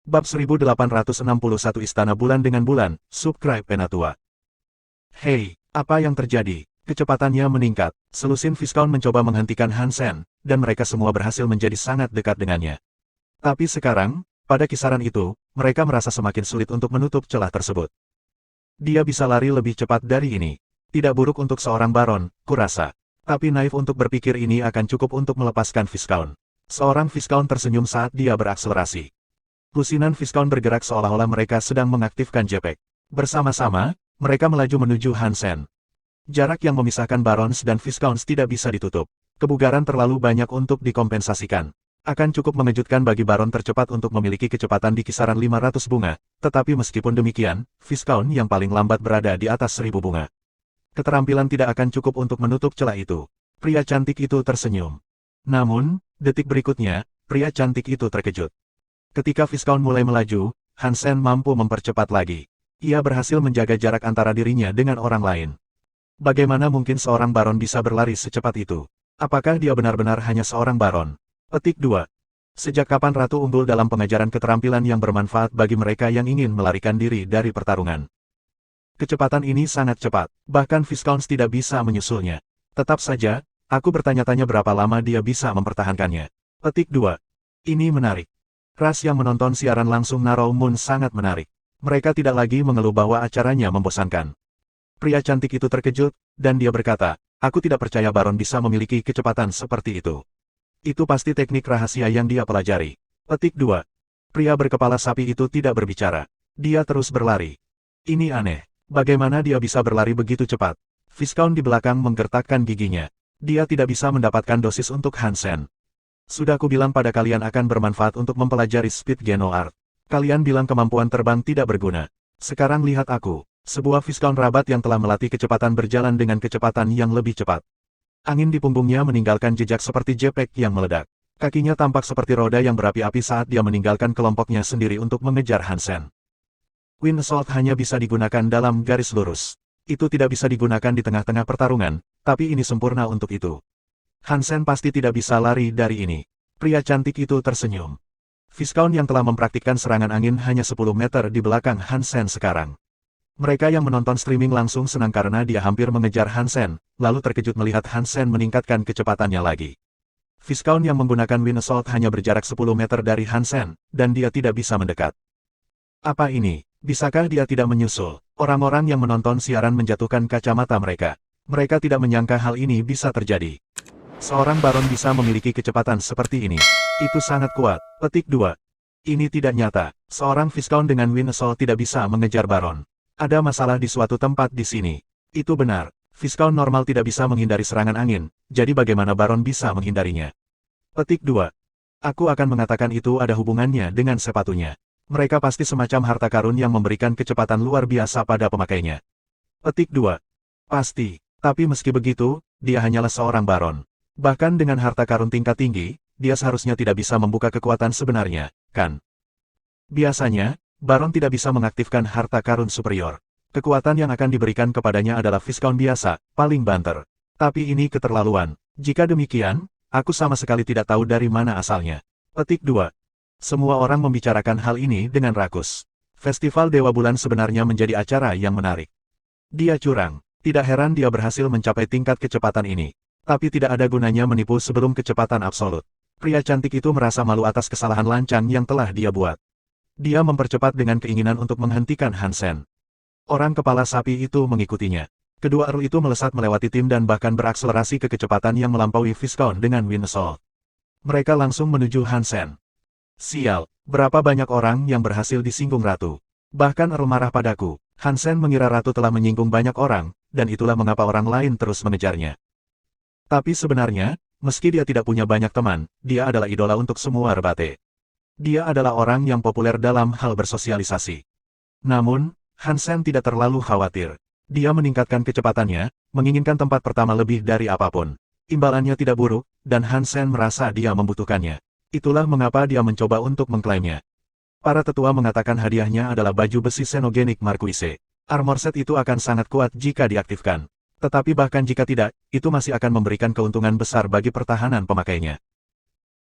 Bab 1861 Istana Bulan dengan Bulan, subscribe Penatua. Hei, apa yang terjadi? Kecepatannya meningkat. Selusin Viscount mencoba menghentikan Hansen, dan mereka semua berhasil menjadi sangat dekat dengannya. Tapi sekarang, pada kisaran itu, mereka merasa semakin sulit untuk menutup celah tersebut. Dia bisa lari lebih cepat dari ini. Tidak buruk untuk seorang baron, kurasa. Tapi naif untuk berpikir ini akan cukup untuk melepaskan Viscount. Seorang Viscount tersenyum saat dia berakselerasi. Lusinan Viscount bergerak seolah-olah mereka sedang mengaktifkan jetpack. Bersama-sama, mereka melaju menuju Hansen. Jarak yang memisahkan Barons dan Viscounts tidak bisa ditutup. Kebugaran terlalu banyak untuk dikompensasikan. Akan cukup mengejutkan bagi Baron tercepat untuk memiliki kecepatan di kisaran 500 bunga, tetapi meskipun demikian, Viscount yang paling lambat berada di atas 1000 bunga. Keterampilan tidak akan cukup untuk menutup celah itu. Pria cantik itu tersenyum. Namun, detik berikutnya, pria cantik itu terkejut. Ketika Viscount mulai melaju, Hansen mampu mempercepat lagi. Ia berhasil menjaga jarak antara dirinya dengan orang lain. Bagaimana mungkin seorang baron bisa berlari secepat itu? Apakah dia benar-benar hanya seorang baron? Petik 2. Sejak kapan Ratu unggul dalam pengajaran keterampilan yang bermanfaat bagi mereka yang ingin melarikan diri dari pertarungan? Kecepatan ini sangat cepat, bahkan Viscount tidak bisa menyusulnya. Tetap saja, aku bertanya-tanya berapa lama dia bisa mempertahankannya. Petik 2. Ini menarik. Ras yang menonton siaran langsung Narrow Moon sangat menarik. Mereka tidak lagi mengeluh bahwa acaranya membosankan. Pria cantik itu terkejut, dan dia berkata, aku tidak percaya Baron bisa memiliki kecepatan seperti itu. Itu pasti teknik rahasia yang dia pelajari. Petik 2. Pria berkepala sapi itu tidak berbicara. Dia terus berlari. Ini aneh. Bagaimana dia bisa berlari begitu cepat? Viscount di belakang menggertakkan giginya. Dia tidak bisa mendapatkan dosis untuk Hansen. Sudah aku bilang pada kalian akan bermanfaat untuk mempelajari Speed Geno Art. Kalian bilang kemampuan terbang tidak berguna. Sekarang lihat aku, sebuah Viscount rabat yang telah melatih kecepatan berjalan dengan kecepatan yang lebih cepat. Angin di punggungnya meninggalkan jejak seperti jetpack yang meledak. Kakinya tampak seperti roda yang berapi-api saat dia meninggalkan kelompoknya sendiri untuk mengejar Hansen. Wind Assault hanya bisa digunakan dalam garis lurus. Itu tidak bisa digunakan di tengah-tengah pertarungan, tapi ini sempurna untuk itu. Hansen pasti tidak bisa lari dari ini. Pria cantik itu tersenyum. Viscount yang telah mempraktikkan serangan angin hanya 10 meter di belakang Hansen sekarang. Mereka yang menonton streaming langsung senang karena dia hampir mengejar Hansen, lalu terkejut melihat Hansen meningkatkan kecepatannya lagi. Viscount yang menggunakan Wind Assault hanya berjarak 10 meter dari Hansen, dan dia tidak bisa mendekat. Apa ini? Bisakah dia tidak menyusul? Orang-orang yang menonton siaran menjatuhkan kacamata mereka. Mereka tidak menyangka hal ini bisa terjadi. Seorang baron bisa memiliki kecepatan seperti ini. Itu sangat kuat. Petik 2. Ini tidak nyata. Seorang Viscount dengan Wind Assault tidak bisa mengejar baron. Ada masalah di suatu tempat di sini. Itu benar. Viscount normal tidak bisa menghindari serangan angin, jadi bagaimana baron bisa menghindarinya? Petik 2. Aku akan mengatakan itu ada hubungannya dengan sepatunya. Mereka pasti semacam harta karun yang memberikan kecepatan luar biasa pada pemakainya. Petik 2. Pasti. Tapi meski begitu, dia hanyalah seorang baron. Bahkan dengan harta karun tingkat tinggi, dia seharusnya tidak bisa membuka kekuatan sebenarnya, kan? Biasanya, Baron tidak bisa mengaktifkan harta karun superior. Kekuatan yang akan diberikan kepadanya adalah Viscount biasa, paling banter. Tapi ini keterlaluan. Jika demikian, aku sama sekali tidak tahu dari mana asalnya. Petik 2. Semua orang membicarakan hal ini dengan rakus. Festival Dewa Bulan sebenarnya menjadi acara yang menarik. Dia curang. Tidak heran dia berhasil mencapai tingkat kecepatan ini. Tapi tidak ada gunanya menipu sebelum kecepatan absolut. Pria cantik itu merasa malu atas kesalahan lancang yang telah dia buat. Dia mempercepat dengan keinginan untuk menghentikan Hansen. Orang kepala sapi itu mengikutinya. Kedua Earl itu melesat melewati tim dan bahkan berakselerasi ke kecepatan yang melampaui Viscount dengan Wind Assault. Mereka langsung menuju Hansen. Sial, berapa banyak orang yang berhasil disinggung Ratu. Bahkan Earl marah padaku. Hansen mengira Ratu telah menyinggung banyak orang, dan itulah mengapa orang lain terus mengejarnya. Tapi sebenarnya, meski dia tidak punya banyak teman, dia adalah idola untuk semua rebate. Dia adalah orang yang populer dalam hal bersosialisasi. Namun, Hansen tidak terlalu khawatir. Dia meningkatkan kecepatannya, menginginkan tempat pertama lebih dari apapun. Imbalannya tidak buruk, dan Hansen merasa dia membutuhkannya. Itulah mengapa dia mencoba untuk mengklaimnya. Para tetua mengatakan hadiahnya adalah baju besi Xenogenic Marquise. Armor set itu akan sangat kuat jika diaktifkan. Tetapi bahkan jika tidak, itu masih akan memberikan keuntungan besar bagi pertahanan pemakainya.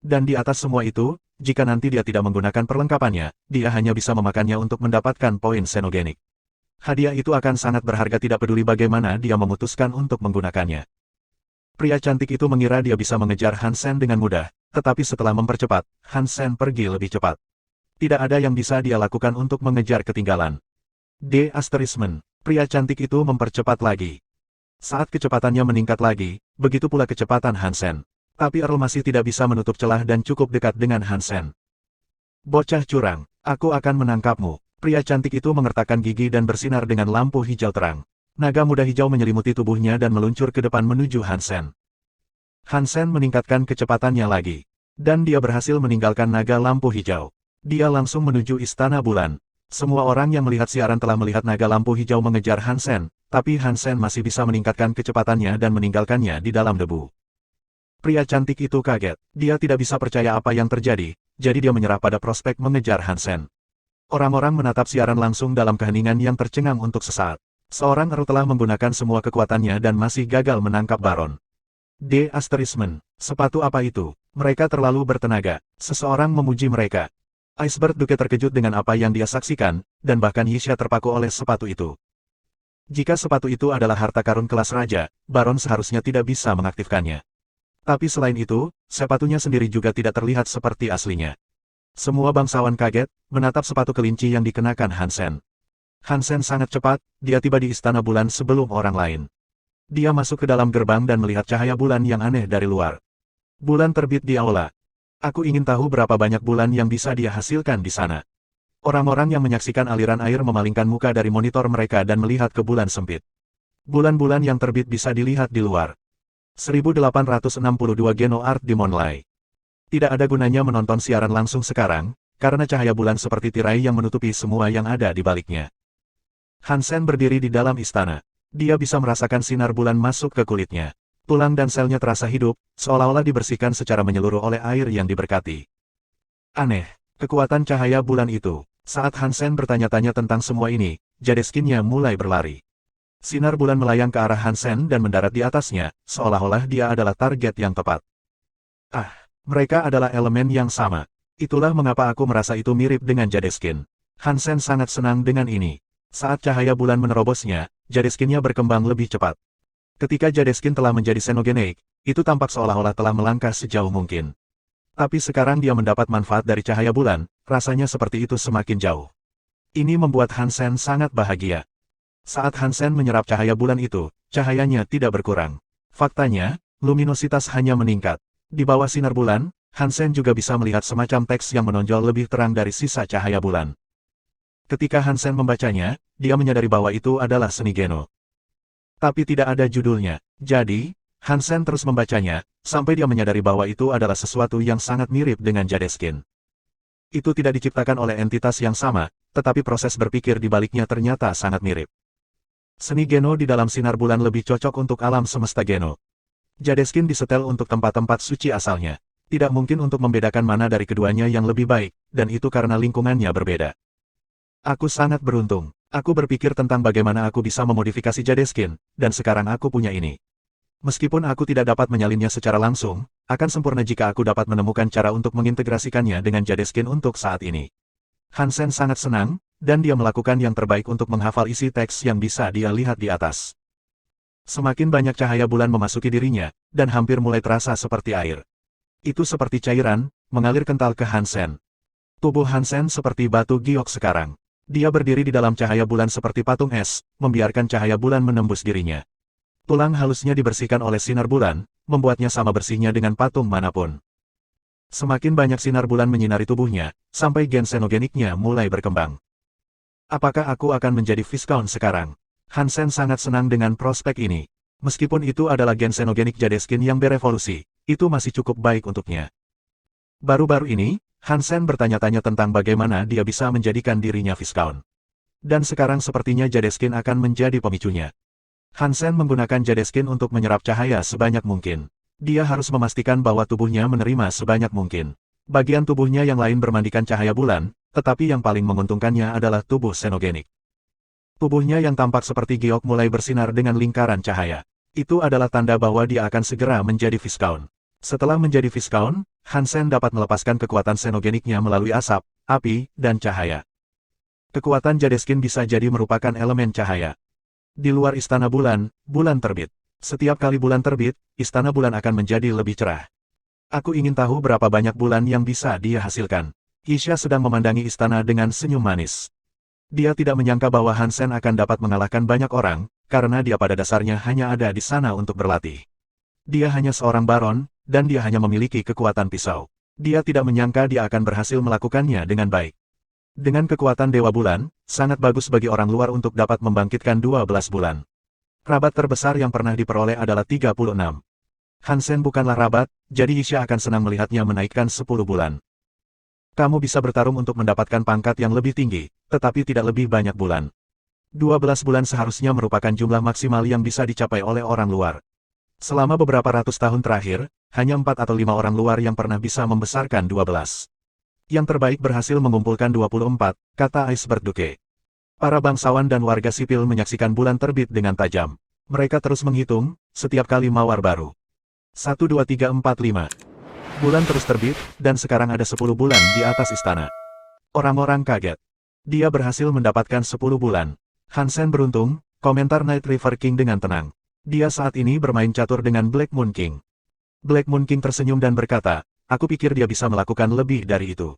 Dan di atas semua itu, jika nanti dia tidak menggunakan perlengkapannya, dia hanya bisa memakannya untuk mendapatkan poin xenogenik. Hadiah itu akan sangat berharga tidak peduli bagaimana dia memutuskan untuk menggunakannya. Pria cantik itu mengira dia bisa mengejar Hansen dengan mudah, tetapi setelah mempercepat, Hansen pergi lebih cepat. Tidak ada yang bisa dia lakukan untuk mengejar ketinggalan. Pria cantik itu mempercepat lagi. Saat kecepatannya meningkat lagi, begitu pula kecepatan Hansen. Tapi Earl masih tidak bisa menutup celah dan cukup dekat dengan Hansen. Bocah curang, aku akan menangkapmu. Pria cantik itu mengertakkan gigi dan bersinar dengan lampu hijau terang. Naga muda hijau menyelimuti tubuhnya dan meluncur ke depan menuju Hansen. Hansen meningkatkan kecepatannya lagi. Dan dia berhasil meninggalkan naga lampu hijau. Dia langsung menuju Istana Bulan. Semua orang yang melihat siaran telah melihat naga lampu hijau mengejar Hansen, tapi Hansen masih bisa meningkatkan kecepatannya dan meninggalkannya di dalam debu. Pria cantik itu kaget. Dia tidak bisa percaya apa yang terjadi, jadi dia menyerah pada prospek mengejar Hansen. Orang-orang menatap siaran langsung dalam keheningan yang tercengang untuk sesaat. Seorang Earl telah menggunakan semua kekuatannya dan masih gagal menangkap Baron. Sepatu apa itu? Mereka terlalu bertenaga. Seseorang memuji mereka. Iceberg Duke terkejut dengan apa yang dia saksikan, dan bahkan Yisha terpaku oleh sepatu itu. Jika sepatu itu adalah harta karun kelas raja, Baron seharusnya tidak bisa mengaktifkannya. Tapi selain itu, sepatunya sendiri juga tidak terlihat seperti aslinya. Semua bangsawan kaget, menatap sepatu kelinci yang dikenakan Hansen. Hansen sangat cepat, dia tiba di Istana Bulan sebelum orang lain. Dia masuk ke dalam gerbang dan melihat cahaya bulan yang aneh dari luar. Bulan terbit di aula. Aku ingin tahu berapa banyak bulan yang bisa dia hasilkan di sana. Orang-orang yang menyaksikan aliran air memalingkan muka dari monitor mereka dan melihat ke bulan sempit. Bulan-bulan yang terbit bisa dilihat di luar. 1862 Geno Art di Monlai. Tidak ada gunanya menonton siaran langsung sekarang, karena cahaya bulan seperti tirai yang menutupi semua yang ada di baliknya. Hansen berdiri di dalam istana. Dia bisa merasakan sinar bulan masuk ke kulitnya. Tulang dan selnya terasa hidup, seolah-olah dibersihkan secara menyeluruh oleh air yang diberkati. Aneh, kekuatan cahaya bulan itu. Saat Hansen bertanya-tanya tentang semua ini, jadeskinnya mulai berlari. Sinar bulan melayang ke arah Hansen dan mendarat di atasnya, seolah-olah dia adalah target yang tepat. Ah, mereka adalah elemen yang sama. Itulah mengapa aku merasa itu mirip dengan Jadeskin. Hansen sangat senang dengan ini. Saat cahaya bulan menerobosnya, Jadeskinnya berkembang lebih cepat. Ketika Jadeskin telah menjadi xenogenik, itu tampak seolah-olah telah melangkah sejauh mungkin. Tapi sekarang dia mendapat manfaat dari cahaya bulan, rasanya seperti itu semakin jauh. Ini membuat Hansen sangat bahagia. Saat Hansen menyerap cahaya bulan itu, cahayanya tidak berkurang. Faktanya, luminositas hanya meningkat. Di bawah sinar bulan, Hansen juga bisa melihat semacam teks yang menonjol lebih terang dari sisa cahaya bulan. Ketika Hansen membacanya, dia menyadari bahwa itu adalah seni Geno. Tapi tidak ada judulnya. Jadi, Hansen terus membacanya, sampai dia menyadari bahwa itu adalah sesuatu yang sangat mirip dengan Jadeskin. Itu tidak diciptakan oleh entitas yang sama, tetapi proses berpikir di baliknya ternyata sangat mirip. Seni Geno di dalam sinar bulan lebih cocok untuk alam semesta Geno. Jadeskin disetel untuk tempat-tempat suci asalnya. Tidak mungkin untuk membedakan mana dari keduanya yang lebih baik, dan itu karena lingkungannya berbeda. Aku sangat beruntung. Aku berpikir tentang bagaimana aku bisa memodifikasi Jadeskin, dan sekarang aku punya ini. Meskipun aku tidak dapat menyalinnya secara langsung, akan sempurna jika aku dapat menemukan cara untuk mengintegrasikannya dengan Jadeskin untuk saat ini. Hansen sangat senang, dan dia melakukan yang terbaik untuk menghafal isi teks yang bisa dia lihat di atas. Semakin banyak cahaya bulan memasuki dirinya, dan hampir mulai terasa seperti air. Itu seperti cairan, mengalir kental ke Hansen. Tubuh Hansen seperti batu giok sekarang. Dia berdiri di dalam cahaya bulan seperti patung es, membiarkan cahaya bulan menembus dirinya. Tulang halusnya dibersihkan oleh sinar bulan, membuatnya sama bersihnya dengan patung manapun. Semakin banyak sinar bulan menyinari tubuhnya, sampai gen xenogeniknya mulai berkembang. Apakah aku akan menjadi Viscount sekarang? Hansen sangat senang dengan prospek ini. Meskipun itu adalah gen xenogenik Jadeskin yang berevolusi, itu masih cukup baik untuknya. Baru-baru ini, Hansen bertanya-tanya tentang bagaimana dia bisa menjadikan dirinya Viscount. Dan sekarang sepertinya Jadeskin akan menjadi pemicunya. Hansen menggunakan Jadeskin untuk menyerap cahaya sebanyak mungkin. Dia harus memastikan bahwa tubuhnya menerima sebanyak mungkin. Bagian tubuhnya yang lain bermandikan cahaya bulan, tetapi yang paling menguntungkannya adalah tubuh xenogenik. Tubuhnya yang tampak seperti giok mulai bersinar dengan lingkaran cahaya. Itu adalah tanda bahwa dia akan segera menjadi Viscount. Setelah menjadi Viscount, Hansen dapat melepaskan kekuatan xenogeniknya melalui asap, api, dan cahaya. Kekuatan Jadeskin bisa jadi merupakan elemen cahaya. Di luar Istana Bulan, bulan terbit. Setiap kali bulan terbit, Istana Bulan akan menjadi lebih cerah. Aku ingin tahu berapa banyak bulan yang bisa dia hasilkan. Isha sedang memandangi istana dengan senyum manis. Dia tidak menyangka bahwa Hansen akan dapat mengalahkan banyak orang, karena dia pada dasarnya hanya ada di sana untuk berlatih. Dia hanya seorang baron, dan dia hanya memiliki kekuatan pisau. Dia tidak menyangka dia akan berhasil melakukannya dengan baik. Dengan kekuatan Dewa Bulan, sangat bagus bagi orang luar untuk dapat membangkitkan 12 bulan. Rabat terbesar yang pernah diperoleh adalah 36. Hansen bukanlah rabat, jadi Isha akan senang melihatnya menaikkan 10 bulan. Kamu bisa bertarung untuk mendapatkan pangkat yang lebih tinggi, tetapi tidak lebih banyak bulan. 12 bulan seharusnya merupakan jumlah maksimal yang bisa dicapai oleh orang luar. Selama beberapa ratus tahun terakhir, hanya 4 atau 5 orang luar yang pernah bisa membesarkan 12. Yang terbaik berhasil mengumpulkan 24, kata Iceberg Duke. Para bangsawan dan warga sipil menyaksikan bulan terbit dengan tajam. Mereka terus menghitung, setiap kali mawar baru. 1, 2, 3, 4, 5. Bulan terus terbit, dan sekarang ada 10 bulan di atas istana. Orang-orang kaget. Dia berhasil mendapatkan 10 bulan. Hansen beruntung, komentar Night River King dengan tenang. Dia saat ini bermain catur dengan Black Moon King. Black Moon King tersenyum dan berkata, aku pikir dia bisa melakukan lebih dari itu.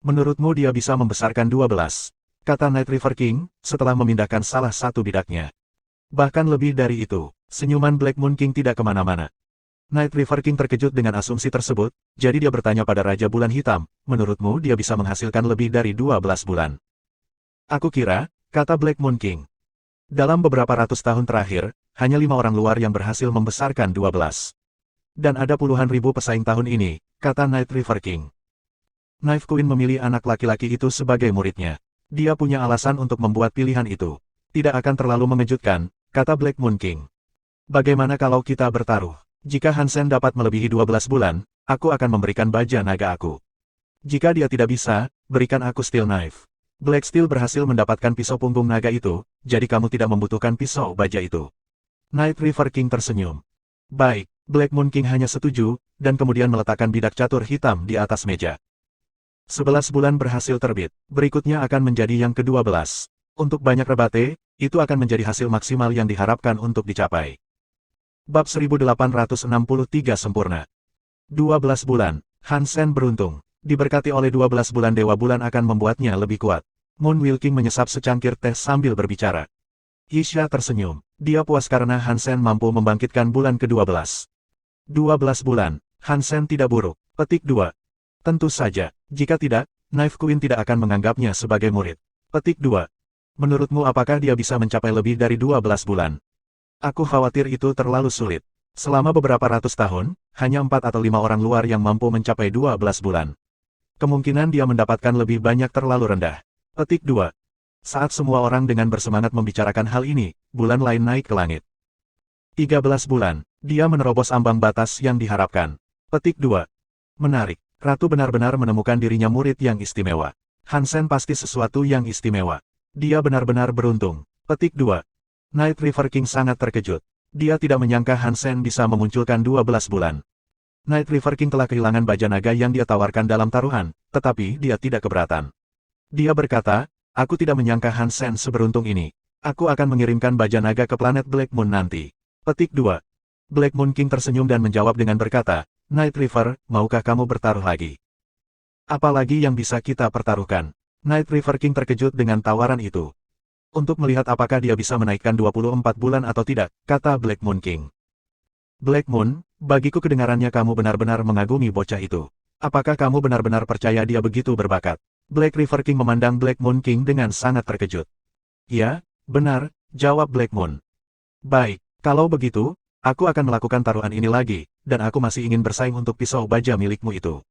Menurutmu dia bisa membesarkan 12, kata Night River King, setelah memindahkan salah satu bidaknya. Bahkan lebih dari itu, senyuman Black Moon King tidak kemana-mana. Night River King terkejut dengan asumsi tersebut, jadi dia bertanya pada Raja Bulan Hitam, menurutmu dia bisa menghasilkan lebih dari 12 bulan? Aku kira, kata Black Moon King. Dalam beberapa ratus tahun terakhir, hanya 5 orang luar yang berhasil membesarkan 12. Dan ada puluhan ribu pesaing tahun ini, kata Night River King. Knife Queen memilih anak laki-laki itu sebagai muridnya. Dia punya alasan untuk membuat pilihan itu. Tidak akan terlalu mengejutkan, kata Black Moon King. Bagaimana kalau kita bertaruh? Jika Hansen dapat melebihi 12 bulan, aku akan memberikan baja naga aku. Jika dia tidak bisa, berikan aku Steel Knife. Black Steel berhasil mendapatkan pisau punggung naga itu, jadi kamu tidak membutuhkan pisau baja itu. Night River King tersenyum. Baik, Black Moon King hanya setuju, dan kemudian meletakkan bidak catur hitam di atas meja. 11 bulan berhasil terbit, berikutnya akan menjadi yang ke-12. Untuk banyak rebate, itu akan menjadi hasil maksimal yang diharapkan untuk dicapai. Bab 1863 sempurna. 12 bulan, Hansen beruntung. Diberkati oleh 12 bulan Dewa Bulan akan membuatnya lebih kuat. Moon Wilking menyesap secangkir teh sambil berbicara. Isha tersenyum. Dia puas karena Hansen mampu membangkitkan bulan ke-12. 12 bulan, Hansen tidak buruk. Petik 2. Tentu saja, jika tidak, Knife Queen tidak akan menganggapnya sebagai murid. Petik 2. Menurutmu apakah dia bisa mencapai lebih dari 12 bulan? Aku khawatir itu terlalu sulit. Selama beberapa ratus tahun, hanya 4 atau 5 orang luar yang mampu mencapai 12 bulan. Kemungkinan dia mendapatkan lebih banyak terlalu rendah. Petik 2. Saat semua orang dengan bersemangat membicarakan hal ini, bulan lain naik ke langit. 13 bulan, dia menerobos ambang batas yang diharapkan. Petik 2. Menarik. Ratu benar-benar menemukan dirinya murid yang istimewa. Hansen pasti sesuatu yang istimewa. Dia benar-benar beruntung. Petik 2. Night River King sangat terkejut. Dia tidak menyangka Hansen bisa memunculkan 12 bulan. Night River King telah kehilangan baja naga yang dia tawarkan dalam taruhan, tetapi dia tidak keberatan. Dia berkata, aku tidak menyangka Hansen seberuntung ini. Aku akan mengirimkan baja naga ke planet Black Moon nanti. Petik 2. Black Moon King tersenyum dan menjawab dengan berkata, Night River, maukah kamu bertaruh lagi? Apalagi yang bisa kita pertaruhkan? Night River King terkejut dengan tawaran itu. Untuk melihat apakah dia bisa menaikkan 24 bulan atau tidak, kata Black Moon King. Black Moon, bagiku kedengarannya kamu benar-benar mengagumi bocah itu. Apakah kamu benar-benar percaya dia begitu berbakat? Black River King memandang Black Moon King dengan sangat terkejut. Ya, benar, jawab Black Moon. Baik, kalau begitu, aku akan melakukan taruhan ini lagi, dan aku masih ingin bersaing untuk pisau baja milikmu itu.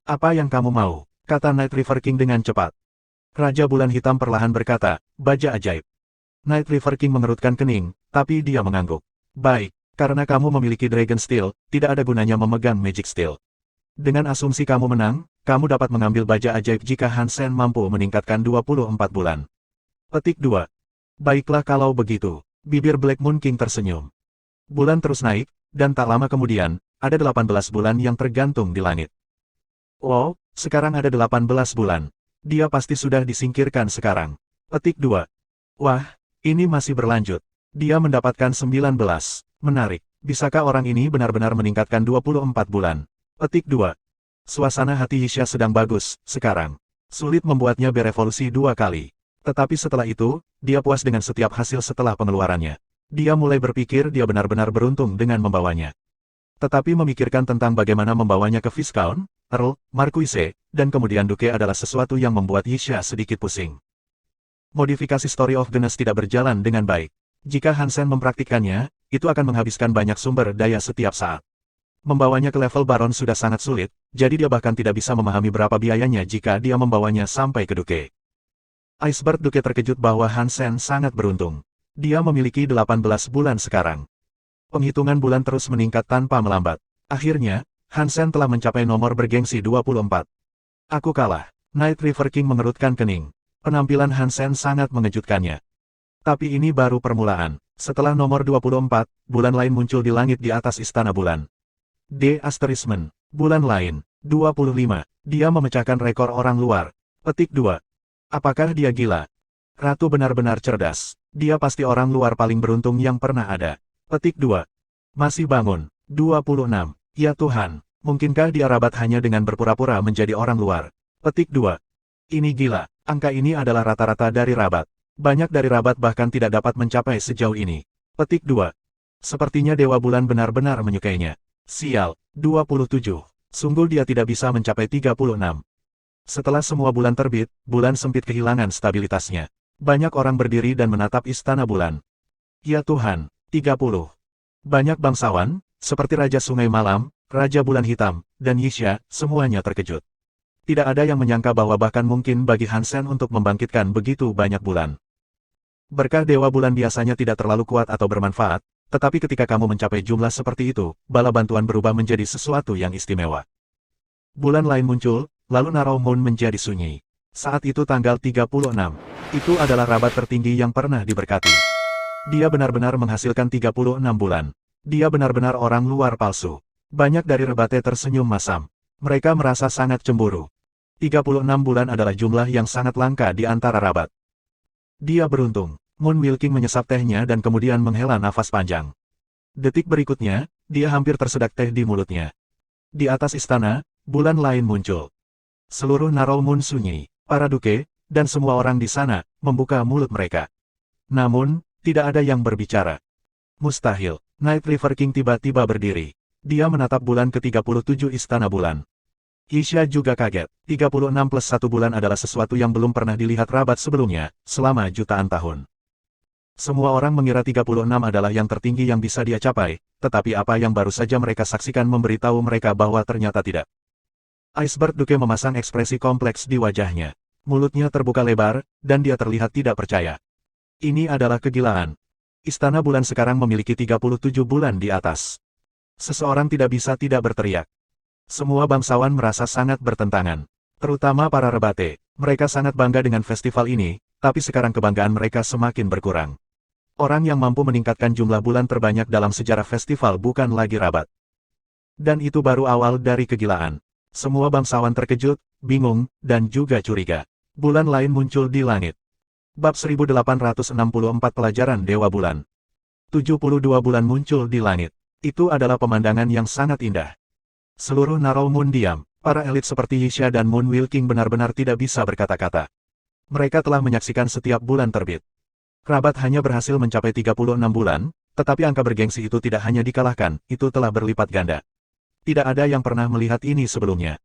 Apa yang kamu mau? Kata Night River King dengan cepat. Raja Bulan Hitam perlahan berkata, baja ajaib. Night River King mengerutkan kening, tapi dia mengangguk. Baik, karena kamu memiliki Dragon Steel, tidak ada gunanya memegang Magic Steel. Dengan asumsi kamu menang, kamu dapat mengambil baja ajaib jika Hansen mampu meningkatkan 24 bulan. Petik 2. Baiklah kalau begitu. Bibir Black Moon King tersenyum. Bulan terus naik, dan tak lama kemudian, ada 18 bulan yang tergantung di langit. Wow, sekarang ada 18 bulan. Dia pasti sudah disingkirkan sekarang. Petik 2. Wah, ini masih berlanjut. Dia mendapatkan 19. Menarik. Bisakah orang ini benar-benar meningkatkan 24 bulan? Petik 2. Suasana hati Yisha sedang bagus, sekarang. Sulit membuatnya berevolusi 2 kali. Tetapi setelah itu, dia puas dengan setiap hasil setelah pengeluarannya. Dia mulai berpikir dia benar-benar beruntung dengan membawanya. Tetapi memikirkan tentang bagaimana membawanya ke Viscount, Earl, Marquise, dan kemudian Duke adalah sesuatu yang membuat Yisha sedikit pusing. Modifikasi Story of Goodness tidak berjalan dengan baik. Jika Hansen mempraktikkannya, itu akan menghabiskan banyak sumber daya setiap saat. Membawanya ke level Baron sudah sangat sulit, jadi dia bahkan tidak bisa memahami berapa biayanya jika dia membawanya sampai ke Duke. Iceberg Duke terkejut bahwa Hansen sangat beruntung. Dia memiliki 18 bulan sekarang. Penghitungan bulan terus meningkat tanpa melambat. Akhirnya, Hansen telah mencapai nomor bergengsi 24. Aku kalah. Night River King mengerutkan kening. Penampilan Hansen sangat mengejutkannya. Tapi ini baru permulaan. Setelah nomor 24, bulan lain muncul di langit di atas Istana Bulan. D. Asterismen. Bulan lain. 25. Dia memecahkan rekor orang luar. Petik 2. Apakah dia gila? Ratu benar-benar cerdas. Dia pasti orang luar paling beruntung yang pernah ada. Petik 2. Masih bangun. 26. Ya Tuhan, mungkinkah dia rabat hanya dengan berpura-pura menjadi orang luar? Petik 2. Ini gila. Angka ini adalah rata-rata dari rabat. Banyak dari rabat bahkan tidak dapat mencapai sejauh ini. Petik 2. Sepertinya Dewa Bulan benar-benar menyukainya. Sial, 27. Sungguh dia tidak bisa mencapai 36. Setelah semua bulan terbit, bulan sempit kehilangan stabilitasnya. Banyak orang berdiri dan menatap Istana Bulan. Ya Tuhan, 30. Banyak bangsawan, seperti Raja Sungai Malam, Raja Bulan Hitam, dan Yisha, semuanya terkejut. Tidak ada yang menyangka bahwa bahkan mungkin bagi Hansen untuk membangkitkan begitu banyak bulan. Berkah Dewa Bulan biasanya tidak terlalu kuat atau bermanfaat, tetapi ketika kamu mencapai jumlah seperti itu, bala bantuan berubah menjadi sesuatu yang istimewa. Bulan lain muncul, lalu Narrow Moon menjadi sunyi. Saat itu tanggal 36. Itu adalah rabat tertinggi yang pernah diberkati. Dia benar-benar menghasilkan 36 bulan. Dia benar-benar orang luar palsu. Banyak dari rebate tersenyum masam. Mereka merasa sangat cemburu. 36 bulan adalah jumlah yang sangat langka di antara rabat. Dia beruntung. Moon Wilking menyesap tehnya dan kemudian menghela nafas panjang. Detik berikutnya, dia hampir tersedak teh di mulutnya. Di atas istana, bulan lain muncul. Seluruh Narrow Moon sunyi. Para Duke, dan semua orang di sana, membuka mulut mereka. Namun, tidak ada yang berbicara. Mustahil. Night River King tiba-tiba berdiri. Dia menatap bulan ke-37 Istana Bulan. Yisha juga kaget. 36 plus 1 bulan adalah sesuatu yang belum pernah dilihat rabat sebelumnya, selama jutaan tahun. Semua orang mengira 36 adalah yang tertinggi yang bisa dia capai, tetapi apa yang baru saja mereka saksikan memberitahu mereka bahwa ternyata tidak. Iceberg Duke memasang ekspresi kompleks di wajahnya. Mulutnya terbuka lebar, dan dia terlihat tidak percaya. Ini adalah kegilaan. Istana Bulan sekarang memiliki 37 bulan di atas. Seseorang tidak bisa tidak berteriak. Semua bangsawan merasa sangat bertentangan. Terutama para rebate. Mereka sangat bangga dengan festival ini, tapi sekarang kebanggaan mereka semakin berkurang. Orang yang mampu meningkatkan jumlah bulan terbanyak dalam sejarah festival bukan lagi rabat. Dan itu baru awal dari kegilaan. Semua bangsawan terkejut, bingung, dan juga curiga. Bulan lain muncul di langit. Bab 1864 Pelajaran Dewa Bulan. 72 bulan muncul di langit. Itu adalah pemandangan yang sangat indah. Seluruh Narrow Moon diam. Para elit seperti Yisha dan Moon Wilking benar-benar tidak bisa berkata-kata. Mereka telah menyaksikan setiap bulan terbit. Rabat hanya berhasil mencapai 36 bulan, tetapi angka bergengsi itu tidak hanya dikalahkan, itu telah berlipat ganda. Tidak ada yang pernah melihat ini sebelumnya.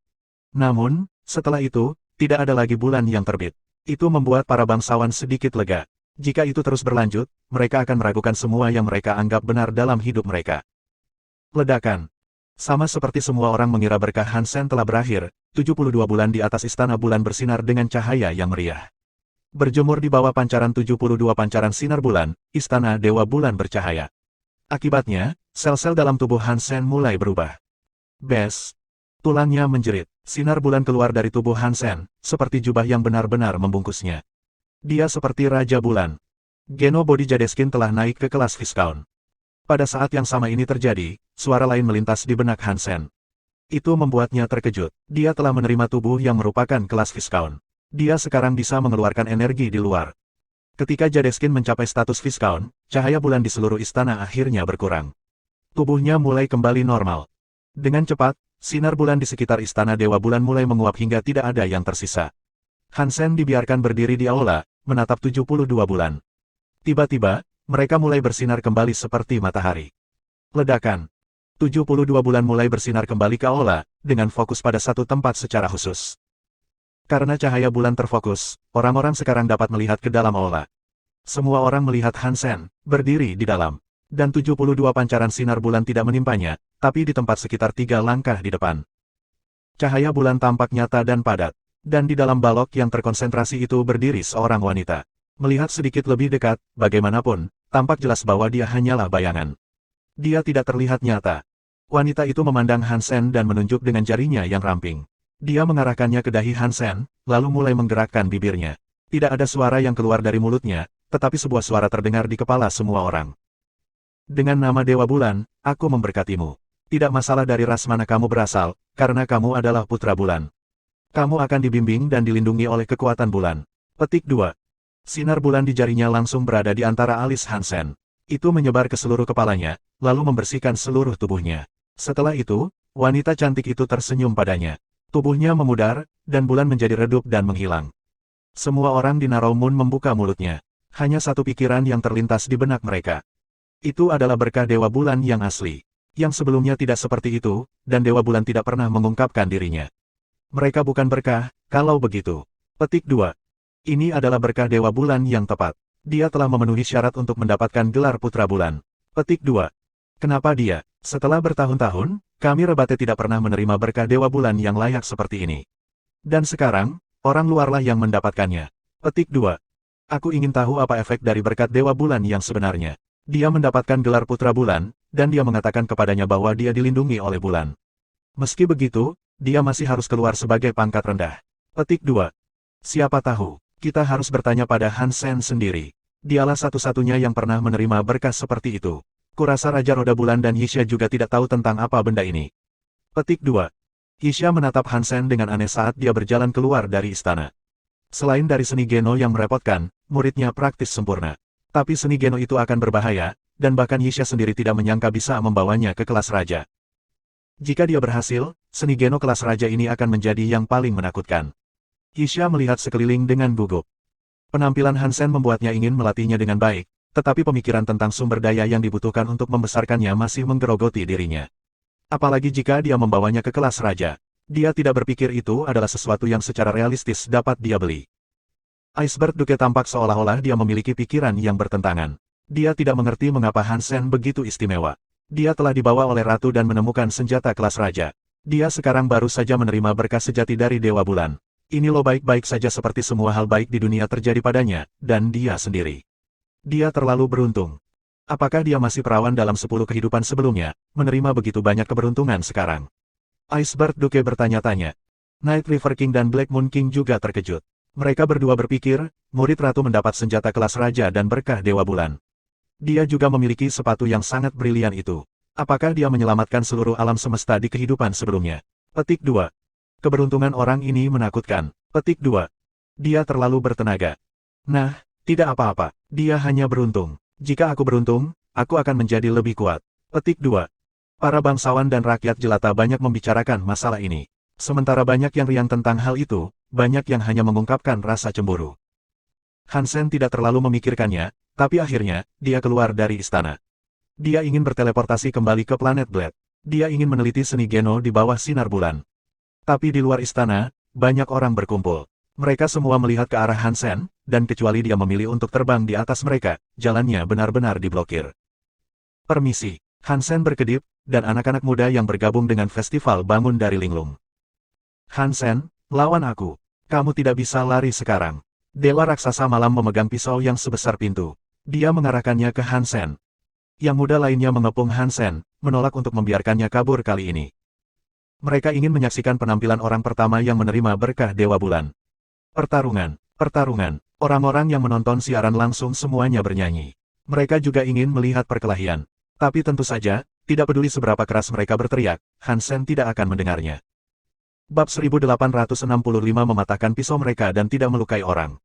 Namun, setelah itu, tidak ada lagi bulan yang terbit. Itu membuat para bangsawan sedikit lega. Jika itu terus berlanjut, mereka akan meragukan semua yang mereka anggap benar dalam hidup mereka. Ledakan. Sama seperti semua orang mengira berkah Hansen telah berakhir, 72 bulan di atas Istana Bulan bersinar dengan cahaya yang meriah. Berjemur di bawah pancaran 72 pancaran sinar bulan, Istana Dewa Bulan bercahaya. Akibatnya, sel-sel dalam tubuh Hansen mulai berubah. Bes. Tulangnya menjerit. Sinar bulan keluar dari tubuh Hansen, seperti jubah yang benar-benar membungkusnya. Dia seperti Raja Bulan. Geno Bodhi Jadeskin telah naik ke kelas Viscount. Pada saat yang sama ini terjadi, suara lain melintas di benak Hansen. Itu membuatnya terkejut. Dia telah menerima tubuh yang merupakan kelas Viscount. Dia sekarang bisa mengeluarkan energi di luar. Ketika Jadeskin mencapai status Viscount, cahaya bulan di seluruh istana akhirnya berkurang. Tubuhnya mulai kembali normal. Dengan cepat, sinar bulan di sekitar istana Dewa Bulan mulai menguap hingga tidak ada yang tersisa. Hansen dibiarkan berdiri di aula, menatap 72 bulan. Tiba-tiba, mereka mulai bersinar kembali seperti matahari. Ledakan. 72 bulan mulai bersinar kembali ke aula, dengan fokus pada satu tempat secara khusus. Karena cahaya bulan terfokus, orang-orang sekarang dapat melihat ke dalam aula. Semua orang melihat Hansen, berdiri di dalam. Dan 72 pancaran sinar bulan tidak menimpanya, tapi di tempat sekitar 3 langkah di depan. Cahaya bulan tampak nyata dan padat. Dan di dalam balok yang terkonsentrasi itu berdiri seorang wanita. Melihat sedikit lebih dekat, bagaimanapun, tampak jelas bahwa dia hanyalah bayangan. Dia tidak terlihat nyata. Wanita itu memandang Hansen dan menunjuk dengan jarinya yang ramping. Dia mengarahkannya ke dahi Hansen, lalu mulai menggerakkan bibirnya. Tidak ada suara yang keluar dari mulutnya, tetapi sebuah suara terdengar di kepala semua orang. Dengan nama Dewa Bulan, aku memberkatimu. Tidak masalah dari ras mana kamu berasal, karena kamu adalah putra bulan. Kamu akan dibimbing dan dilindungi oleh kekuatan bulan. Petik 2. Sinar bulan di jarinya langsung berada di antara alis Hansen. Itu menyebar ke seluruh kepalanya, lalu membersihkan seluruh tubuhnya. Setelah itu, wanita cantik itu tersenyum padanya. Tubuhnya memudar, dan bulan menjadi redup dan menghilang. Semua orang di Narrow Moon membuka mulutnya. Hanya satu pikiran yang terlintas di benak mereka. Itu adalah berkah Dewa Bulan yang asli. Yang sebelumnya tidak seperti itu, dan Dewa Bulan tidak pernah mengungkapkan dirinya. Mereka bukan berkah, kalau begitu. Petik 2. Ini adalah berkah Dewa Bulan yang tepat. Dia telah memenuhi syarat untuk mendapatkan gelar Putra Bulan. Petik 2. Kenapa dia? Setelah bertahun-tahun, kami Rebate tidak pernah menerima berkah Dewa Bulan yang layak seperti ini. Dan sekarang, orang luarlah yang mendapatkannya. Petik 2. Aku ingin tahu apa efek dari berkat Dewa Bulan yang sebenarnya. Dia mendapatkan gelar Putra Bulan, dan dia mengatakan kepadanya bahwa dia dilindungi oleh bulan. Meski begitu, dia masih harus keluar sebagai pangkat rendah. Petik 2. Siapa tahu, kita harus bertanya pada Hansen sendiri. Dialah satu-satunya yang pernah menerima berkah seperti itu. Kurasa Raja Roda Bulan dan Yisha juga tidak tahu tentang apa benda ini. Petik 2. Yisha menatap Hansen dengan aneh saat dia berjalan keluar dari istana. Selain dari seni Geno yang merepotkan, muridnya praktis sempurna. Tapi seni Geno itu akan berbahaya, dan bahkan Yisha sendiri tidak menyangka bisa membawanya ke kelas raja. Jika dia berhasil, seni Geno kelas raja ini akan menjadi yang paling menakutkan. Yisha melihat sekeliling dengan gugup. Penampilan Hansen membuatnya ingin melatihnya dengan baik, tetapi pemikiran tentang sumber daya yang dibutuhkan untuk membesarkannya masih menggerogoti dirinya. Apalagi jika dia membawanya ke kelas raja. Dia tidak berpikir itu adalah sesuatu yang secara realistis dapat dia beli. Iceberg Duke tampak seolah-olah dia memiliki pikiran yang bertentangan. Dia tidak mengerti mengapa Hansen begitu istimewa. Dia telah dibawa oleh ratu dan menemukan senjata kelas raja. Dia sekarang baru saja menerima berkah sejati dari Dewa Bulan. Ini lo baik-baik saja seperti semua hal baik di dunia terjadi padanya, dan dia sendiri. Dia terlalu beruntung. Apakah dia masih perawan dalam 10 kehidupan sebelumnya, menerima begitu banyak keberuntungan sekarang? Iceberg Duke bertanya-tanya. Night River King dan Black Moon King juga terkejut. Mereka berdua berpikir, murid ratu mendapat senjata kelas raja dan berkah Dewa Bulan. Dia juga memiliki sepatu yang sangat brilian itu. Apakah dia menyelamatkan seluruh alam semesta di kehidupan sebelumnya? Petik 2. Keberuntungan orang ini menakutkan. Petik 2. Dia terlalu bertenaga. Nah, tidak apa-apa. Dia hanya beruntung. Jika aku beruntung, aku akan menjadi lebih kuat. Petik 2. Para bangsawan dan rakyat jelata banyak membicarakan masalah ini. Sementara banyak yang riang tentang hal itu, banyak yang hanya mengungkapkan rasa cemburu. Hansen tidak terlalu memikirkannya, tapi akhirnya, dia keluar dari istana. Dia ingin berteleportasi kembali ke planet Blade. Dia ingin meneliti seni Geno di bawah sinar bulan. Tapi di luar istana, banyak orang berkumpul. Mereka semua melihat ke arah Hansen, dan kecuali dia memilih untuk terbang di atas mereka, jalannya benar-benar diblokir. Permisi, Hansen berkedip, dan anak-anak muda yang bergabung dengan festival bangun dari linglung. Hansen, lawan aku. Kamu tidak bisa lari sekarang. Dewa raksasa malam memegang pisau yang sebesar pintu. Dia mengarahkannya ke Hansen. Yang muda lainnya mengepung Hansen, menolak untuk membiarkannya kabur kali ini. Mereka ingin menyaksikan penampilan orang pertama yang menerima berkah Dewa Bulan. Pertarungan, pertarungan. Orang-orang yang menonton siaran langsung semuanya bernyanyi. Mereka juga ingin melihat perkelahian. Tapi tentu saja, tidak peduli seberapa keras mereka berteriak, Hansen tidak akan mendengarnya. Bab 1865 mematahkan pisau mereka dan tidak melukai orang.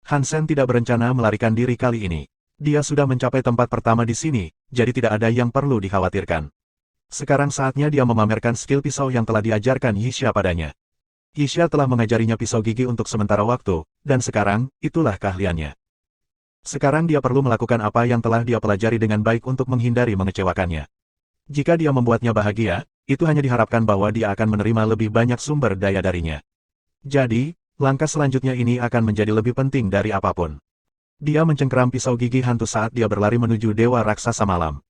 Hansen tidak berencana melarikan diri kali ini. Dia sudah mencapai tempat pertama di sini, jadi tidak ada yang perlu dikhawatirkan. Sekarang saatnya dia memamerkan skill pisau yang telah diajarkan Yixia padanya. Yixia telah mengajarinya pisau gigi untuk sementara waktu, dan sekarang, itulah keahliannya. Sekarang dia perlu melakukan apa yang telah dia pelajari dengan baik untuk menghindari mengecewakannya. Jika dia membuatnya bahagia, itu hanya diharapkan bahwa dia akan menerima lebih banyak sumber daya darinya. Jadi, langkah selanjutnya ini akan menjadi lebih penting dari apapun. Dia mencengkeram pisau gigi hantu saat dia berlari menuju Dewa Raksasa Malam.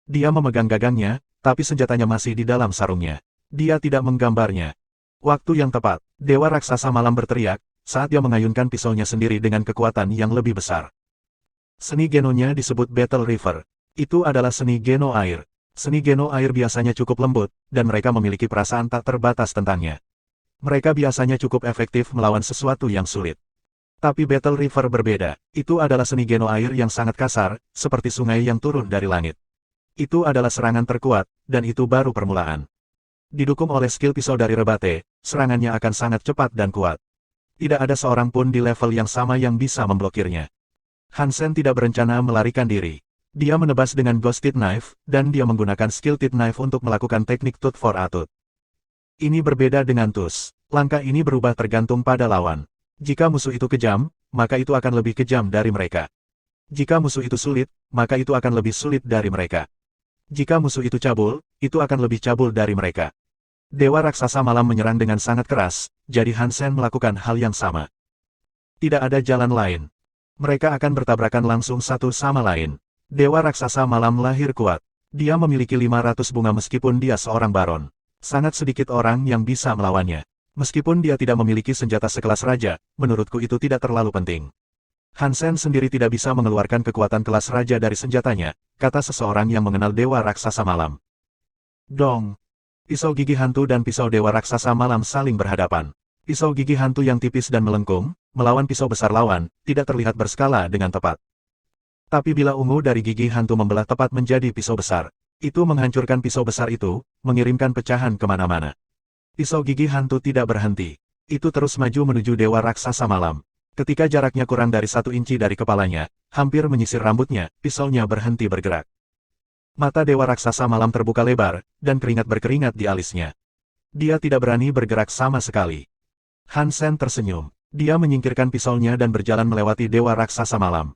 Dia memegang gagangnya, tapi senjatanya masih di dalam sarungnya. Dia tidak menggambarnya. Waktu yang tepat, Dewa Raksasa Malam berteriak, saat dia mengayunkan pisaunya sendiri dengan kekuatan yang lebih besar. Seni genonya disebut Battle River. Itu adalah seni geno air. Seni geno air biasanya cukup lembut, dan mereka memiliki perasaan tak terbatas tentangnya. Mereka biasanya cukup efektif melawan sesuatu yang sulit. Tapi Battle River berbeda. Itu adalah seni geno air yang sangat kasar, seperti sungai yang turun dari langit. Itu adalah serangan terkuat, dan itu baru permulaan. Didukung oleh skill pisau dari Rebate, serangannya akan sangat cepat dan kuat. Tidak ada seorang pun di level yang sama yang bisa memblokirnya. Hansen tidak berencana melarikan diri. Dia menebas dengan Ghost Teeth Knife, dan dia menggunakan skill Teeth Knife untuk melakukan teknik Tooth for a Tooth. Ini berbeda dengan Tus. Langkah ini berubah tergantung pada lawan. Jika musuh itu kejam, maka itu akan lebih kejam dari mereka. Jika musuh itu sulit, maka itu akan lebih sulit dari mereka. Jika musuh itu cabul, itu akan lebih cabul dari mereka. Dewa Raksasa Malam menyerang dengan sangat keras, jadi Hansen melakukan hal yang sama. Tidak ada jalan lain. Mereka akan bertabrakan langsung satu sama lain. Dewa Raksasa Malam lahir kuat. Dia memiliki 500 bunga meskipun dia seorang baron. Sangat sedikit orang yang bisa melawannya. Meskipun dia tidak memiliki senjata sekelas raja, menurutku itu tidak terlalu penting. Hansen sendiri tidak bisa mengeluarkan kekuatan kelas raja dari senjatanya, kata seseorang yang mengenal Dewa Raksasa Malam. Dong! Pisau gigi hantu dan pisau Dewa Raksasa Malam saling berhadapan. Pisau gigi hantu yang tipis dan melengkung, melawan pisau besar lawan, tidak terlihat berskala dengan tepat. Tapi bila ungu dari gigi hantu membelah tepat menjadi pisau besar, itu menghancurkan pisau besar itu, mengirimkan pecahan kemana-mana. Pisau gigi hantu tidak berhenti. Itu terus maju menuju Dewa Raksasa Malam. Ketika jaraknya kurang dari 1 inci dari kepalanya, hampir menyisir rambutnya, pisaunya berhenti bergerak. Mata Dewa Raksasa Malam terbuka lebar, dan keringat berkeringat di alisnya. Dia tidak berani bergerak sama sekali. Hansen tersenyum. Dia menyingkirkan pisaunya dan berjalan melewati Dewa Raksasa Malam.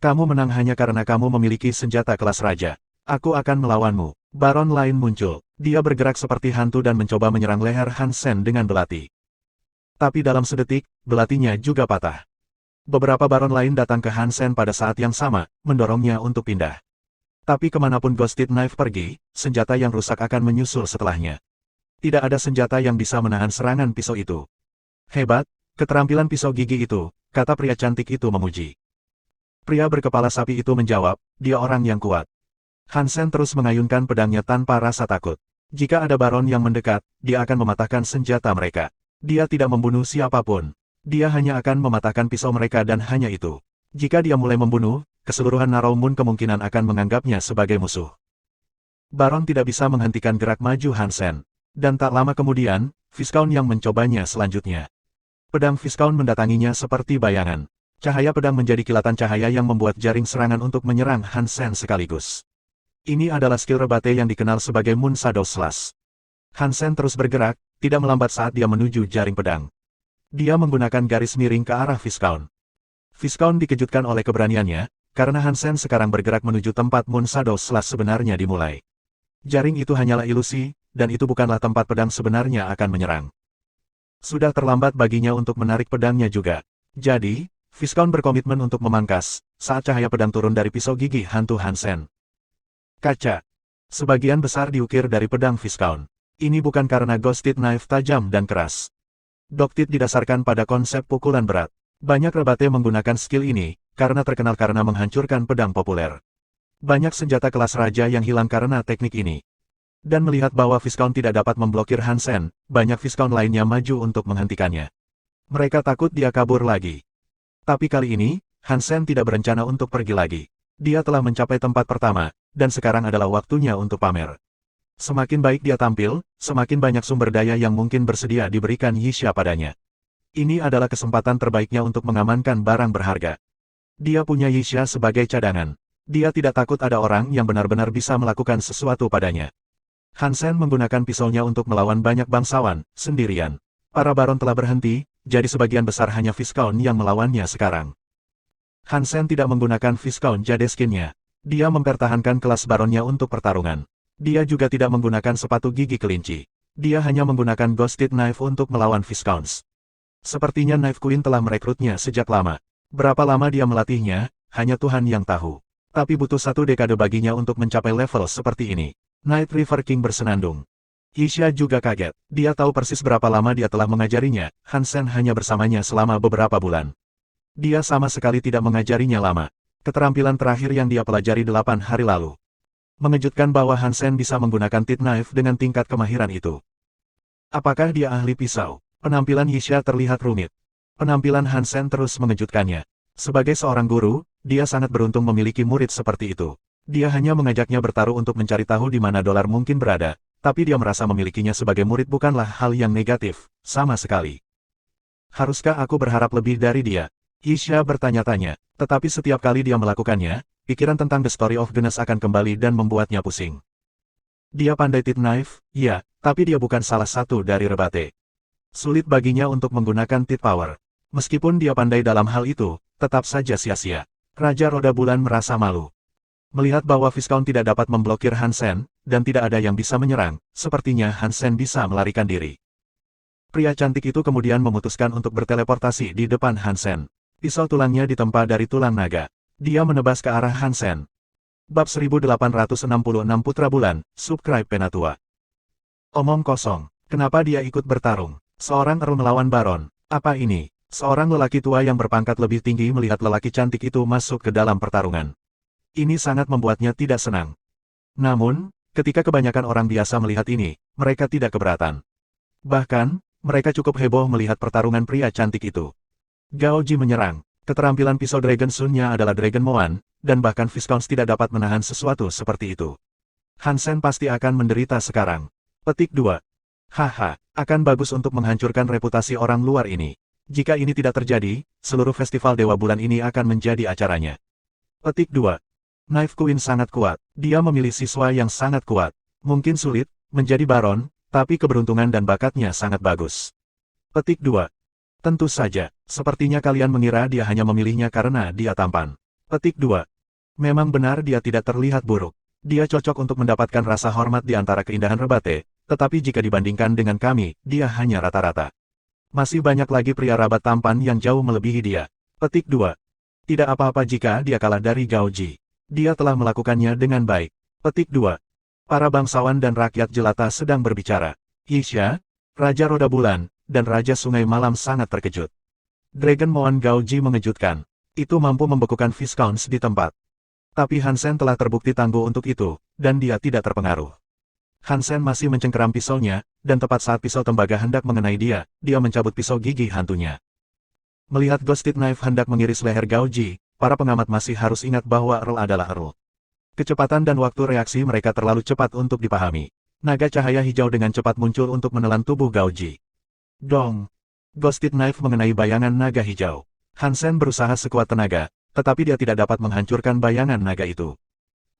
Kamu menang hanya karena kamu memiliki senjata kelas raja. Aku akan melawanmu. Baron lain muncul. Dia bergerak seperti hantu dan mencoba menyerang leher Hansen dengan belati. Tapi dalam sedetik, belatinya juga patah. Beberapa baron lain datang ke Hansen pada saat yang sama, mendorongnya untuk pindah. Tapi kemanapun Ghost Teeth Knife pergi, senjata yang rusak akan menyusul setelahnya. Tidak ada senjata yang bisa menahan serangan pisau itu. Hebat, keterampilan pisau gigi itu, kata pria cantik itu memuji. Pria berkepala sapi itu menjawab, dia orang yang kuat. Hansen terus mengayunkan pedangnya tanpa rasa takut. Jika ada baron yang mendekat, dia akan mematahkan senjata mereka. Dia tidak membunuh siapapun. Dia hanya akan mematahkan pisau mereka dan hanya itu. Jika dia mulai membunuh, keseluruhan Narrow Moon kemungkinan akan menganggapnya sebagai musuh. Baron tidak bisa menghentikan gerak maju Hansen. Dan tak lama kemudian, Viscount yang mencobanya selanjutnya. Pedang Viscount mendatanginya seperti bayangan. Cahaya pedang menjadi kilatan cahaya yang membuat jaring serangan untuk menyerang Hansen sekaligus. Ini adalah skill rebate yang dikenal sebagai Moon Shadow Slash. Hansen terus bergerak, tidak melambat saat dia menuju jaring pedang. Dia menggunakan garis miring ke arah Viscount. Viscount dikejutkan oleh keberaniannya, karena Hansen sekarang bergerak menuju tempat Moon Shadow Slash sebenarnya dimulai. Jaring itu hanyalah ilusi, dan itu bukanlah tempat pedang sebenarnya akan menyerang. Sudah terlambat baginya untuk menarik pedangnya juga. Jadi, Viscount berkomitmen untuk memangkas, saat cahaya pedang turun dari pisau gigi hantu Hansen. Kaca. Sebagian besar diukir dari pedang Viscount. Ini bukan karena Ghost Teeth Knife tajam dan keras. Doctite didasarkan pada konsep pukulan berat. Banyak rebate menggunakan skill ini, karena terkenal karena menghancurkan pedang populer. Banyak senjata kelas raja yang hilang karena teknik ini. Dan melihat bahwa Viscount tidak dapat memblokir Hansen, banyak Viscount lainnya maju untuk menghentikannya. Mereka takut dia kabur lagi. Tapi kali ini, Hansen tidak berencana untuk pergi lagi. Dia telah mencapai tempat pertama, dan sekarang adalah waktunya untuk pamer. Semakin baik dia tampil, semakin banyak sumber daya yang mungkin bersedia diberikan Yixia padanya. Ini adalah kesempatan terbaiknya untuk mengamankan barang berharga. Dia punya Yixia sebagai cadangan. Dia tidak takut ada orang yang benar-benar bisa melakukan sesuatu padanya. Han Sen menggunakan pisaunya untuk melawan banyak bangsawan, sendirian. Para baron telah berhenti, jadi sebagian besar hanya Viscount yang melawannya sekarang. Han Sen tidak menggunakan Viscount Jadeskin-nya. Dia mempertahankan kelas baronnya untuk pertarungan. Dia juga tidak menggunakan sepatu gigi kelinci. Dia hanya menggunakan Ghosted Knife untuk melawan Viscounts. Sepertinya Knife Queen telah merekrutnya sejak lama. Berapa lama dia melatihnya, hanya Tuhan yang tahu. Tapi butuh 1 dekade baginya untuk mencapai level seperti ini. Night River King bersenandung. Yixia juga kaget. Dia tahu persis berapa lama dia telah mengajarinya, Han Sen hanya bersamanya selama beberapa bulan. Dia sama sekali tidak mengajarinya lama. Keterampilan terakhir yang dia pelajari 8 hari lalu. Mengejutkan bahwa Han Sen bisa menggunakan Tit Knife dengan tingkat kemahiran itu. Apakah dia ahli pisau? Penampilan Yixia terlihat rumit. Penampilan Han Sen terus mengejutkannya. Sebagai seorang guru, dia sangat beruntung memiliki murid seperti itu. Dia hanya mengajaknya bertaruh untuk mencari tahu di mana dolar mungkin berada, tapi dia merasa memilikinya sebagai murid bukanlah hal yang negatif, sama sekali. Haruskah aku berharap lebih dari dia? Yixia bertanya-tanya, tetapi setiap kali dia melakukannya, pikiran tentang The Story of Genes akan kembali dan membuatnya pusing. Dia pandai Tit Knife, ya, tapi dia bukan salah satu dari rebate. Sulit baginya untuk menggunakan Tit Power. Meskipun dia pandai dalam hal itu, tetap saja sia-sia. Raja Roda Bulan merasa malu. Melihat bahwa Viscount tidak dapat memblokir Han Sen, dan tidak ada yang bisa menyerang, sepertinya Han Sen bisa melarikan diri. Pria cantik itu kemudian memutuskan untuk berteleportasi di depan Han Sen. Pisau tulangnya ditempa dari tulang naga. Dia menebas ke arah Han Sen. Bab 1866 Putra Bulan, Subscribe Penatua. Omong kosong. Kenapa dia ikut bertarung? Seorang Earl melawan Baron. Apa ini? Seorang lelaki tua yang berpangkat lebih tinggi melihat lelaki cantik itu masuk ke dalam pertarungan. Ini sangat membuatnya tidak senang. Namun, ketika kebanyakan orang biasa melihat ini, mereka tidak keberatan. Bahkan, mereka cukup heboh melihat pertarungan pria cantik itu. Gao Ji menyerang. Keterampilan pisau Dragon Sun-nya adalah Dragon Moan, dan bahkan Viscounts tidak dapat menahan sesuatu seperti itu. Han Sen pasti akan menderita sekarang. Petik 2. Haha, akan bagus untuk menghancurkan reputasi orang luar ini. Jika ini tidak terjadi, seluruh festival Dewa Bulan ini akan menjadi acaranya. Petik 2. Knife Queen sangat kuat. Dia memilih siswa yang sangat kuat. Mungkin sulit, menjadi baron, tapi keberuntungan dan bakatnya sangat bagus. Petik 2. Tentu saja, sepertinya kalian mengira dia hanya memilihnya karena dia tampan. Petik 2. Memang benar dia tidak terlihat buruk. Dia cocok untuk mendapatkan rasa hormat di antara keindahan rebate, tetapi jika dibandingkan dengan kami, dia hanya rata-rata. Masih banyak lagi pria rabat tampan yang jauh melebihi dia. Petik 2. Tidak apa-apa jika dia kalah dari Gao Ji. Dia telah melakukannya dengan baik. Petik 2. Para bangsawan dan rakyat jelata sedang berbicara. Yixia, Raja Roda Bulan, dan Raja Sungai Malam sangat terkejut. Dragon Moan Gao Ji mengejutkan. Itu mampu membekukan Viscounts di tempat. Tapi Han Sen telah terbukti tangguh untuk itu, dan dia tidak terpengaruh. Han Sen masih mencengkeram pisaunya, dan tepat saat pisau tembaga hendak mengenai dia, dia mencabut pisau gigi hantunya. Melihat Ghosted Knife hendak mengiris leher Gao Ji, para pengamat masih harus ingat bahwa Earl adalah Earl. Kecepatan dan waktu reaksi mereka terlalu cepat untuk dipahami. Naga cahaya hijau dengan cepat muncul untuk menelan tubuh Gao Ji. Dong! Ghosted Knife mengenai bayangan naga hijau. Han Sen berusaha sekuat tenaga, tetapi dia tidak dapat menghancurkan bayangan naga itu.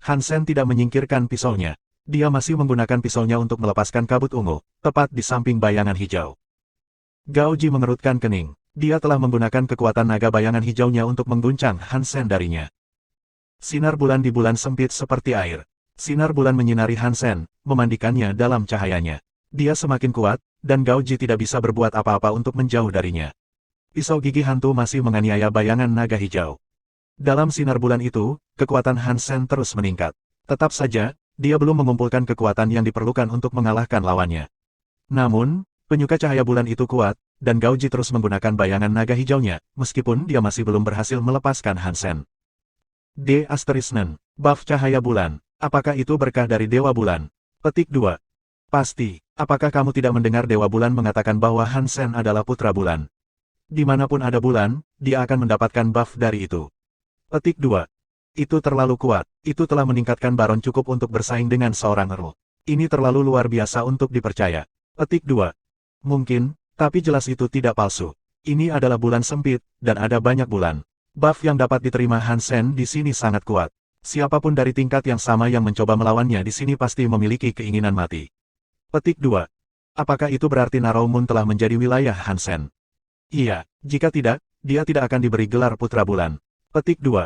Han Sen tidak menyingkirkan pisaunya. Dia masih menggunakan pisaunya untuk melepaskan kabut ungu, tepat di samping bayangan hijau. Gao Ji mengerutkan kening. Dia telah menggunakan kekuatan naga bayangan hijaunya untuk mengguncang Han Sen darinya. Sinar bulan di bulan sempit seperti air. Sinar bulan menyinari Han Sen, memandikannya dalam cahayanya. Dia semakin kuat, dan Gao Ji tidak bisa berbuat apa-apa untuk menjauh darinya. Pisau gigi hantu masih menganiaya bayangan naga hijau. Dalam sinar bulan itu, kekuatan Han Sen terus meningkat. Tetap saja, dia belum mengumpulkan kekuatan yang diperlukan untuk mengalahkan lawannya. Namun, penyuka cahaya bulan itu kuat, dan Gao Ji terus menggunakan bayangan naga hijaunya, meskipun dia masih belum berhasil melepaskan Han Sen. D. Asterisnen, buff cahaya bulan. Apakah itu berkah dari Dewa Bulan? Petik 2. Pasti. Apakah kamu tidak mendengar Dewa Bulan mengatakan bahwa Han Sen adalah putra bulan? Dimanapun ada bulan, dia akan mendapatkan buff dari itu. Petik 2. Itu terlalu kuat, itu telah meningkatkan Baron cukup untuk bersaing dengan seorang Earl. Ini terlalu luar biasa untuk dipercaya. Petik 2. Mungkin, tapi jelas itu tidak palsu. Ini adalah bulan sempit, dan ada banyak bulan. Buff yang dapat diterima Hansen di sini sangat kuat. Siapapun dari tingkat yang sama yang mencoba melawannya di sini pasti memiliki keinginan mati. Petik 2. Apakah itu berarti Narrow Moon telah menjadi wilayah Hansen? Iya, jika tidak, dia tidak akan diberi gelar Putra Bulan. Petik 2.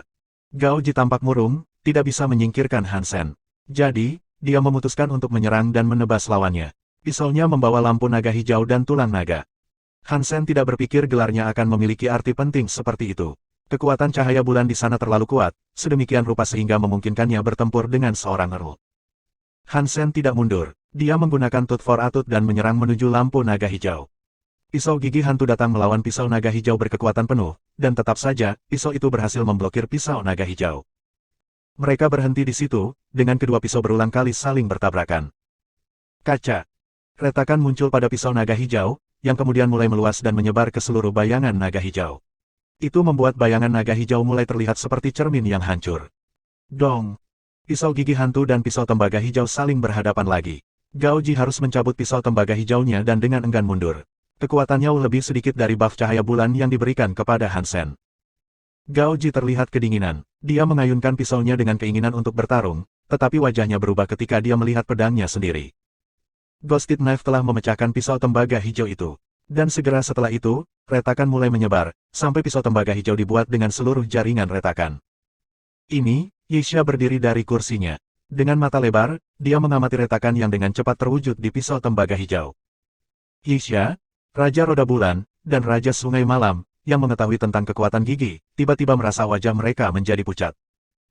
Gao Ji tampak murung, tidak bisa menyingkirkan Hansen. Jadi, dia memutuskan untuk menyerang dan menebas lawannya. Pisaunya membawa lampu naga hijau dan tulang naga. Hansen tidak berpikir gelarnya akan memiliki arti penting seperti itu. Kekuatan cahaya bulan di sana terlalu kuat, sedemikian rupa sehingga memungkinkannya bertempur dengan seorang Earl. Hansen tidak mundur. Dia menggunakan Tooth for a Tooth dan menyerang menuju lampu naga hijau. Pisau gigi hantu datang melawan pisau naga hijau berkekuatan penuh, dan tetap saja, pisau itu berhasil memblokir pisau naga hijau. Mereka berhenti di situ, dengan kedua pisau berulang kali saling bertabrakan. Kaca. Retakan muncul pada pisau naga hijau, yang kemudian mulai meluas dan menyebar ke seluruh bayangan naga hijau. Itu membuat bayangan naga hijau mulai terlihat seperti cermin yang hancur. Dong! Pisau gigi hantu dan pisau tembaga hijau saling berhadapan lagi. Gao Ji harus mencabut pisau tembaga hijaunya dan dengan enggan mundur. Kekuatannya lebih sedikit dari buff cahaya bulan yang diberikan kepada Hansen. Gao Ji terlihat kedinginan. Dia mengayunkan pisaunya dengan keinginan untuk bertarung, tetapi wajahnya berubah ketika dia melihat pedangnya sendiri. Ghosted Knife telah memecahkan pisau tembaga hijau itu. Dan segera setelah itu, retakan mulai menyebar, sampai pisau tembaga hijau dibuat dengan seluruh jaringan retakan. Ini, Yixia berdiri dari kursinya. Dengan mata lebar, dia mengamati retakan yang dengan cepat terwujud di pisau tembaga hijau. Yixia, Raja Roda Bulan, dan Raja Sungai Malam, yang mengetahui tentang kekuatan gigi, tiba-tiba merasa wajah mereka menjadi pucat.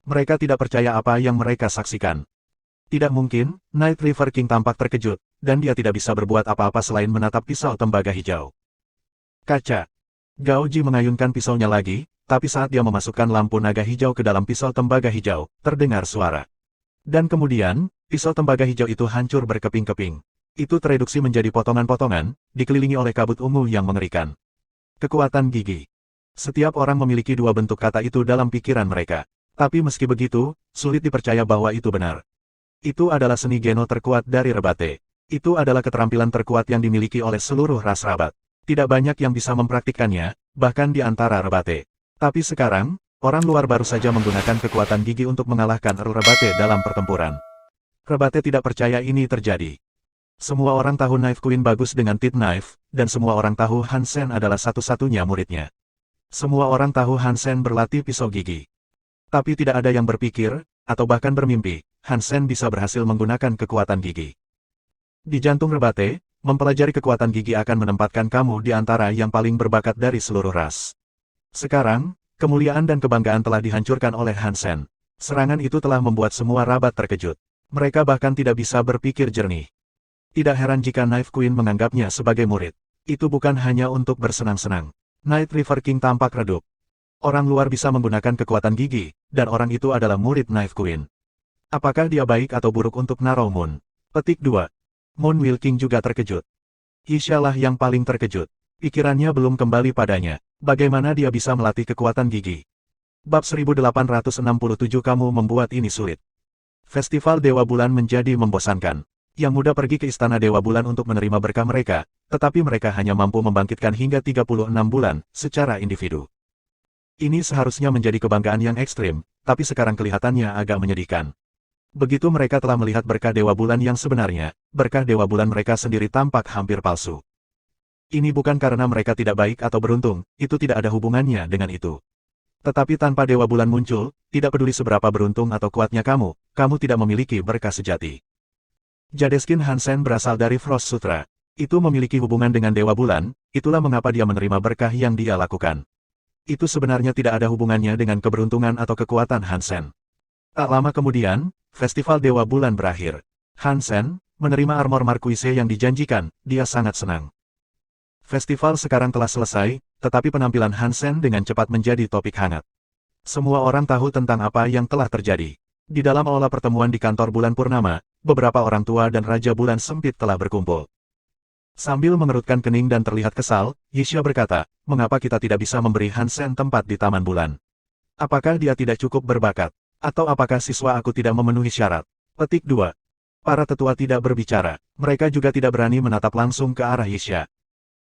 Mereka tidak percaya apa yang mereka saksikan. Tidak mungkin, Night River King tampak terkejut, dan dia tidak bisa berbuat apa-apa selain menatap pisau tembaga hijau. Kaca. Gao Ji mengayunkan pisaunya lagi, tapi saat dia memasukkan lampu naga hijau ke dalam pisau tembaga hijau, terdengar suara. Dan kemudian, pisau tembaga hijau itu hancur berkeping-keping. Itu tereduksi menjadi potongan-potongan, dikelilingi oleh kabut ungu yang mengerikan. Kekuatan gigi. Setiap orang memiliki dua bentuk kata itu dalam pikiran mereka. Tapi meski begitu, sulit dipercaya bahwa itu benar. Itu adalah seni Geno terkuat dari Rebate. Itu adalah keterampilan terkuat yang dimiliki oleh seluruh ras Rabat. Tidak banyak yang bisa mempraktikkannya, bahkan di antara Rebate. Tapi sekarang, orang luar baru saja menggunakan kekuatan gigi untuk mengalahkan Earl Rebate dalam pertempuran. Rebate tidak percaya ini terjadi. Semua orang tahu Knife Queen bagus dengan Teeth Knife, dan semua orang tahu Hansen adalah satu-satunya muridnya. Semua orang tahu Hansen berlatih pisau gigi. Tapi tidak ada yang berpikir, atau bahkan bermimpi, Hansen bisa berhasil menggunakan kekuatan gigi. Di jantung Rebate, mempelajari kekuatan gigi akan menempatkan kamu di antara yang paling berbakat dari seluruh ras. Sekarang, kemuliaan dan kebanggaan telah dihancurkan oleh Hansen. Serangan itu telah membuat semua Rabat terkejut. Mereka bahkan tidak bisa berpikir jernih. Tidak heran jika Knife Queen menganggapnya sebagai murid. Itu bukan hanya untuk bersenang-senang. Night River King tampak redup. Orang luar bisa menggunakan kekuatan gigi, dan orang itu adalah murid Knife Queen. Apakah dia baik atau buruk untuk Narrow Moon? Petik 2. Moon Will King juga terkejut. Yixia lah yang paling terkejut. Pikirannya belum kembali padanya. Bagaimana dia bisa melatih kekuatan gigi? Bab 1867 kamu membuat ini sulit. Festival Dewa Bulan menjadi membosankan. Yang muda pergi ke Istana Dewa Bulan untuk menerima berkah mereka, tetapi mereka hanya mampu membangkitkan hingga 36 bulan, secara individu. Ini seharusnya menjadi kebanggaan yang ekstrim, tapi sekarang kelihatannya agak menyedihkan. Begitu mereka telah melihat berkah Dewa Bulan yang sebenarnya, berkah Dewa Bulan mereka sendiri tampak hampir palsu. Ini bukan karena mereka tidak baik atau beruntung, itu tidak ada hubungannya dengan itu. Tetapi tanpa Dewa Bulan muncul, tidak peduli seberapa beruntung atau kuatnya kamu tidak memiliki berkah sejati. Jadeskin Hansen berasal dari Frost Sutra. Itu memiliki hubungan dengan Dewa Bulan, itulah mengapa dia menerima berkah yang dia lakukan. Itu sebenarnya tidak ada hubungannya dengan keberuntungan atau kekuatan Hansen. Tak lama kemudian, Festival Dewa Bulan berakhir. Hansen menerima armor Marquise yang dijanjikan, dia sangat senang. Festival sekarang telah selesai, tetapi penampilan Hansen dengan cepat menjadi topik hangat. Semua orang tahu tentang apa yang telah terjadi. Di dalam aula pertemuan di kantor Bulan Purnama, beberapa orang tua dan Raja Bulan Sempit telah berkumpul. Sambil mengerutkan kening dan terlihat kesal, Yixia berkata, mengapa kita tidak bisa memberi Hansen tempat di Taman Bulan? Apakah dia tidak cukup berbakat? Atau apakah siswa aku tidak memenuhi syarat? Petik 2. Para tetua tidak berbicara. Mereka juga tidak berani menatap langsung ke arah Yisha.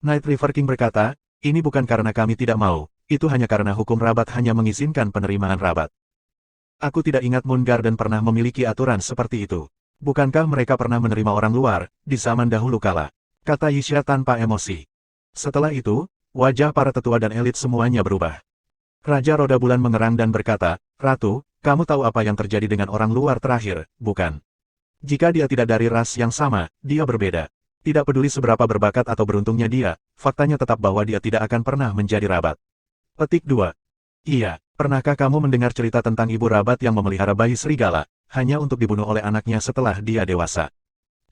Night River King berkata, ini bukan karena kami tidak mau, itu hanya karena hukum rabat hanya mengizinkan penerimaan rabat. Aku tidak ingat Moon Garden pernah memiliki aturan seperti itu. Bukankah mereka pernah menerima orang luar, di zaman dahulu kala? Kata Yisha tanpa emosi. Setelah itu, wajah para tetua dan elit semuanya berubah. Raja Roda Bulan mengerang dan berkata, Ratu, kamu tahu apa yang terjadi dengan orang luar terakhir, bukan? Jika dia tidak dari ras yang sama, dia berbeda. Tidak peduli seberapa berbakat atau beruntungnya dia, faktanya tetap bahwa dia tidak akan pernah menjadi rabat. Petik 2. Iya, pernahkah kamu mendengar cerita tentang ibu rabat yang memelihara bayi serigala, hanya untuk dibunuh oleh anaknya setelah dia dewasa?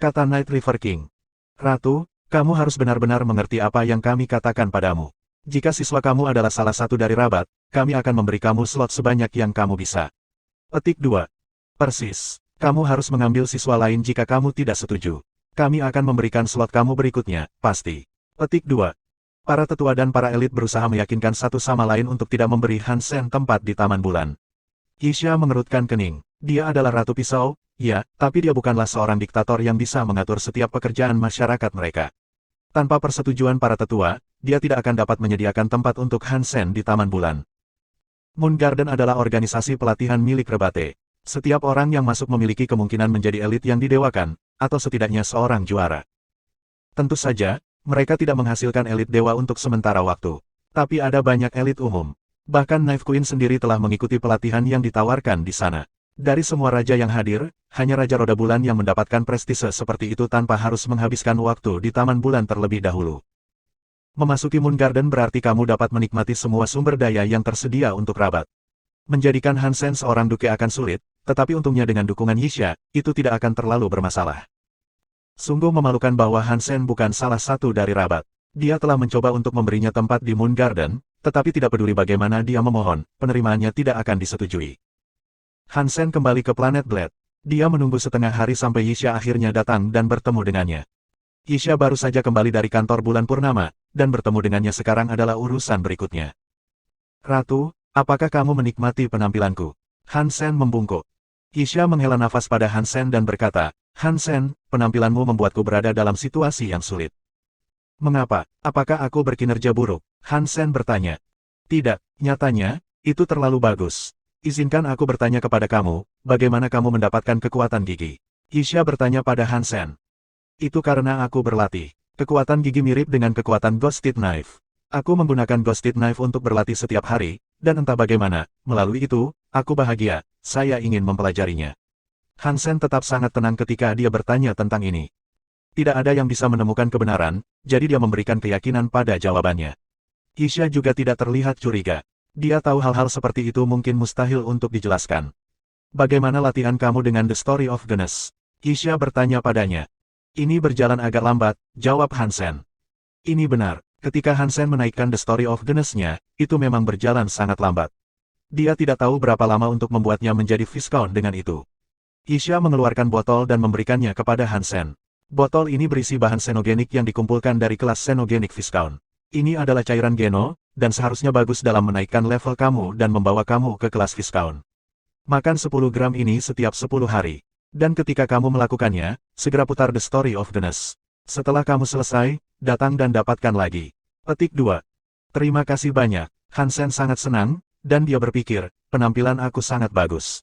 Kata Night River King. Ratu, kamu harus benar-benar mengerti apa yang kami katakan padamu. Jika siswa kamu adalah salah satu dari rabat, kami akan memberi kamu slot sebanyak yang kamu bisa. Petik 2. Persis. Kamu harus mengambil siswa lain jika kamu tidak setuju. Kami akan memberikan slot kamu berikutnya, pasti. Petik 2. Para tetua dan para elit berusaha meyakinkan satu sama lain untuk tidak memberi Hansen tempat di Taman Bulan. Yisha mengerutkan kening. Dia adalah Ratu Pisau, ya, tapi dia bukanlah seorang diktator yang bisa mengatur setiap pekerjaan masyarakat mereka. Tanpa persetujuan para tetua, dia tidak akan dapat menyediakan tempat untuk Hansen di Taman Bulan. Moon Garden adalah organisasi pelatihan milik Rebate. Setiap orang yang masuk memiliki kemungkinan menjadi elit yang didewakan, atau setidaknya seorang juara. Tentu saja, mereka tidak menghasilkan elit dewa untuk sementara waktu. Tapi ada banyak elit umum. Bahkan Knife Queen sendiri telah mengikuti pelatihan yang ditawarkan di sana. Dari semua raja yang hadir, hanya Raja Roda Bulan yang mendapatkan prestise seperti itu tanpa harus menghabiskan waktu di Taman Bulan terlebih dahulu. Memasuki Moon Garden berarti kamu dapat menikmati semua sumber daya yang tersedia untuk rabat. Menjadikan Hansen seorang duke akan sulit, tetapi untungnya dengan dukungan Yisha, itu tidak akan terlalu bermasalah. Sungguh memalukan bahwa Hansen bukan salah satu dari rabat. Dia telah mencoba untuk memberinya tempat di Moon Garden, tetapi tidak peduli bagaimana dia memohon, penerimaannya tidak akan disetujui. Hansen kembali ke planet Blade. Dia menunggu setengah hari sampai Yisha akhirnya datang dan bertemu dengannya. Yisha baru saja kembali dari kantor bulan purnama, dan bertemu dengannya sekarang adalah urusan berikutnya. Ratu, apakah kamu menikmati penampilanku? Hansen membungkuk. Yisha menghela nafas pada Hansen dan berkata, Hansen, penampilanmu membuatku berada dalam situasi yang sulit. Mengapa? Apakah aku berkinerja buruk? Hansen bertanya. Tidak, nyatanya, itu terlalu bagus. Izinkan aku bertanya kepada kamu, bagaimana kamu mendapatkan kekuatan gigi? Yisha bertanya pada Hansen. Itu karena aku berlatih. Kekuatan gigi mirip dengan kekuatan Ghosted Knife. Aku menggunakan Ghosted Knife untuk berlatih setiap hari, dan entah bagaimana, melalui itu, aku bahagia, saya ingin mempelajarinya. Hansen tetap sangat tenang ketika dia bertanya tentang ini. Tidak ada yang bisa menemukan kebenaran, jadi dia memberikan keyakinan pada jawabannya. Yisha juga tidak terlihat curiga. Dia tahu hal-hal seperti itu mungkin mustahil untuk dijelaskan. Bagaimana latihan kamu dengan The Story of Genes? Yisha bertanya padanya. Ini berjalan agak lambat, jawab Hansen. Ini benar, ketika Hansen menaikkan The Story of Genes-nya, itu memang berjalan sangat lambat. Dia tidak tahu berapa lama untuk membuatnya menjadi Viscount dengan itu. Yisha mengeluarkan botol dan memberikannya kepada Hansen. Botol ini berisi bahan xenogenik yang dikumpulkan dari kelas xenogenik Viscount. Ini adalah cairan geno, dan seharusnya bagus dalam menaikkan level kamu dan membawa kamu ke kelas Viscount. Makan 10 gram ini setiap 10 hari. Dan ketika kamu melakukannya, segera putar The Story of Genes. Setelah kamu selesai, datang dan dapatkan lagi. Petik 2. Terima kasih banyak. Hansen sangat senang, dan dia berpikir, penampilan aku sangat bagus.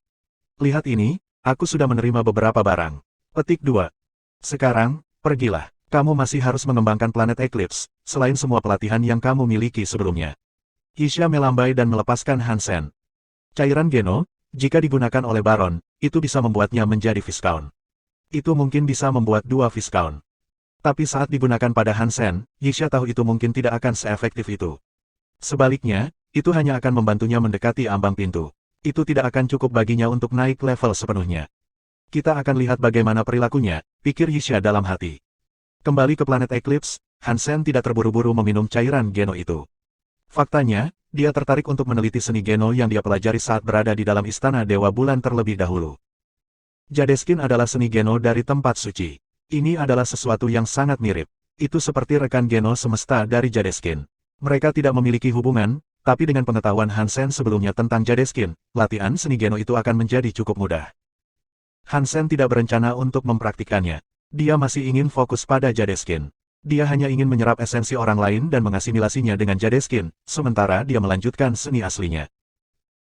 Lihat ini, aku sudah menerima beberapa barang. Petik 2. Sekarang, pergilah. Kamu masih harus mengembangkan planet Eclipse, selain semua pelatihan yang kamu miliki sebelumnya. Yisha melambai dan melepaskan Hansen. Cairan geno, jika digunakan oleh Baron, itu bisa membuatnya menjadi Viscount. Itu mungkin bisa membuat 2 Viscount. Tapi saat digunakan pada Hansen, Yisha tahu itu mungkin tidak akan seefektif itu. Sebaliknya, itu hanya akan membantunya mendekati ambang pintu. Itu tidak akan cukup baginya untuk naik level sepenuhnya. Kita akan lihat bagaimana perilakunya, pikir Yisha dalam hati. Kembali ke planet Eclipse, Hansen tidak terburu-buru meminum cairan geno itu. Faktanya, dia tertarik untuk meneliti seni geno yang dia pelajari saat berada di dalam istana Dewa Bulan terlebih dahulu. Jadeskin adalah seni geno dari tempat suci. Ini adalah sesuatu yang sangat mirip. Itu seperti rekan geno semesta dari Jadeskin. Mereka tidak memiliki hubungan, Tapi dengan pengetahuan Hansen sebelumnya tentang Jadeskin, latihan seni Geno itu akan menjadi cukup mudah. Hansen tidak berencana untuk mempraktikkannya. Dia masih ingin fokus pada Jadeskin. Dia hanya ingin menyerap esensi orang lain dan mengasimilasinya dengan Jadeskin, sementara dia melanjutkan seni aslinya.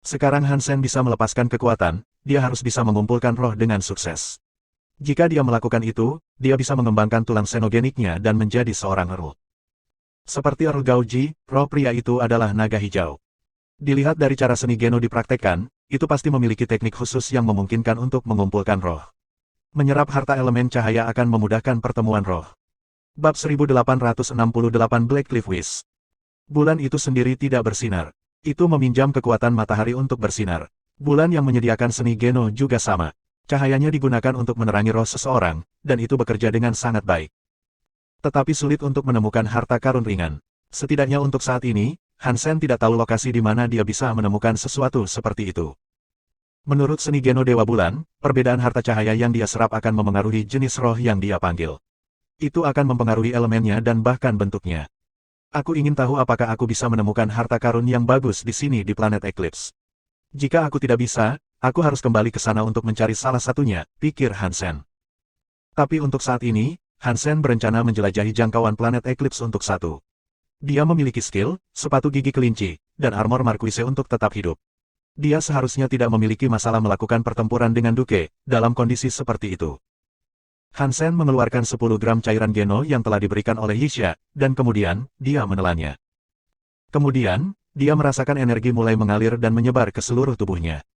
Sekarang Hansen bisa melepaskan kekuatan, dia harus bisa mengumpulkan roh dengan sukses. Jika dia melakukan itu, dia bisa mengembangkan tulang xenogeniknya dan menjadi seorang Earl. Seperti Earl Gauji, roh pria itu adalah naga hijau. Dilihat dari cara seni Geno dipraktekkan, itu pasti memiliki teknik khusus yang memungkinkan untuk mengumpulkan roh. Menyerap harta elemen cahaya akan memudahkan pertemuan roh. Bab 1868 Blackcliff Wish. Bulan itu sendiri tidak bersinar. Itu meminjam kekuatan matahari untuk bersinar. Bulan yang menyediakan seni Geno juga sama. Cahayanya digunakan untuk menerangi roh seseorang, dan itu bekerja dengan sangat baik. Tetapi sulit untuk menemukan harta karun ringan. Setidaknya untuk saat ini, Hansen tidak tahu lokasi di mana dia bisa menemukan sesuatu seperti itu. Menurut seni Geno Dewa Bulan, perbedaan harta cahaya yang dia serap akan memengaruhi jenis roh yang dia panggil. Itu akan mempengaruhi elemennya dan bahkan bentuknya. Aku ingin tahu apakah aku bisa menemukan harta karun yang bagus di sini di planet Eclipse. Jika aku tidak bisa, aku harus kembali ke sana untuk mencari salah satunya, pikir Hansen. Tapi untuk saat ini, Hansen berencana menjelajahi jangkauan planet Eclipse untuk satu. Dia memiliki skill, sepatu gigi kelinci, dan armor Marquise untuk tetap hidup. Dia seharusnya tidak memiliki masalah melakukan pertempuran dengan Duke, dalam kondisi seperti itu. Hansen mengeluarkan 10 gram cairan Geno yang telah diberikan oleh Yisha, dan kemudian, dia menelannya. Kemudian, dia merasakan energi mulai mengalir dan menyebar ke seluruh tubuhnya.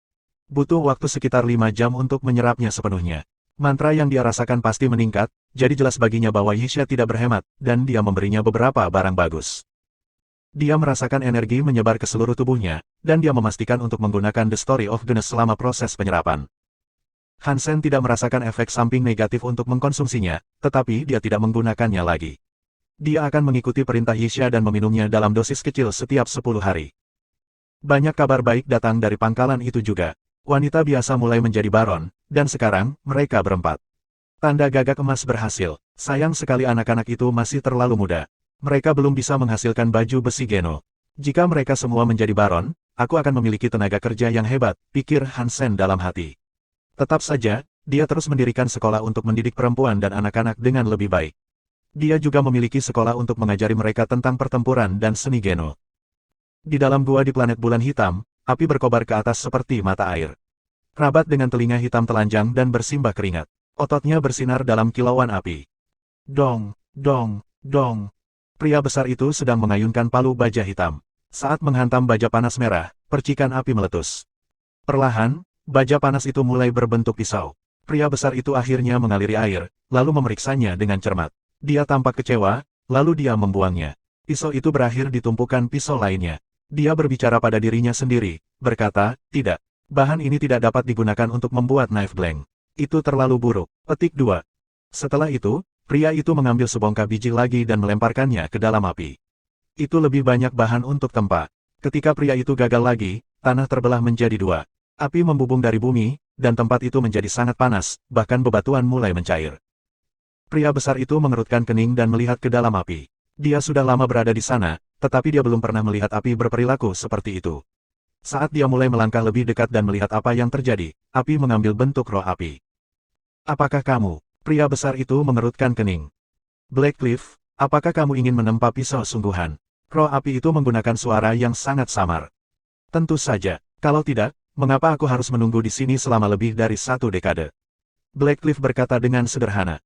Butuh waktu sekitar 5 jam untuk menyerapnya sepenuhnya. Mantra yang dia rasakan pasti meningkat, jadi jelas baginya bahwa Yisha tidak berhemat, dan dia memberinya beberapa barang bagus. Dia merasakan energi menyebar ke seluruh tubuhnya, dan dia memastikan untuk menggunakan The Story of Genes selama proses penyerapan. Hansen tidak merasakan efek samping negatif untuk mengkonsumsinya, tetapi dia tidak menggunakannya lagi. Dia akan mengikuti perintah Yisha dan meminumnya dalam dosis kecil setiap 10 hari. Banyak kabar baik datang dari pangkalan itu juga. Wanita biasa mulai menjadi baron, dan sekarang, mereka berempat. Tanda gagak emas berhasil. Sayang sekali anak-anak itu masih terlalu muda. Mereka belum bisa menghasilkan baju besi Geno. Jika mereka semua menjadi baron, aku akan memiliki tenaga kerja yang hebat, pikir Hansen dalam hati. Tetap saja, dia terus mendirikan sekolah untuk mendidik perempuan dan anak-anak dengan lebih baik. Dia juga memiliki sekolah untuk mengajari mereka tentang pertempuran dan seni Geno. Di dalam gua di planet bulan hitam, api berkobar ke atas seperti mata air. Rabat dengan telinga hitam telanjang dan bersimbah keringat. Ototnya bersinar dalam kilauan api. Dong, dong, dong. Pria besar itu sedang mengayunkan palu baja hitam. Saat menghantam baja panas merah, percikan api meletus. Perlahan, baja panas itu mulai berbentuk pisau. Pria besar itu akhirnya mengaliri air, lalu memeriksanya dengan cermat. Dia tampak kecewa, lalu dia membuangnya. Pisau itu berakhir di tumpukan pisau lainnya. Dia berbicara pada dirinya sendiri, berkata, tidak. Bahan ini tidak dapat digunakan untuk membuat knife blank. Itu terlalu buruk. Petik 2. Setelah itu, pria itu mengambil sebongkah biji lagi dan melemparkannya ke dalam api. Itu lebih banyak bahan untuk tempa. Ketika pria itu gagal lagi, tanah terbelah menjadi 2. Api membubung dari bumi, dan tempat itu menjadi sangat panas, bahkan bebatuan mulai mencair. Pria besar itu mengerutkan kening dan melihat ke dalam api. Dia sudah lama berada di sana, tetapi dia belum pernah melihat api berperilaku seperti itu. Saat dia mulai melangkah lebih dekat dan melihat apa yang terjadi, api mengambil bentuk roh api. Apakah kamu? Pria besar itu mengerutkan kening. Blackcliff, apakah kamu ingin menempa pisau sungguhan? Roh api itu menggunakan suara yang sangat samar. Tentu saja, kalau tidak, mengapa aku harus menunggu di sini selama lebih dari 1 dekade? Blackcliff berkata dengan sederhana.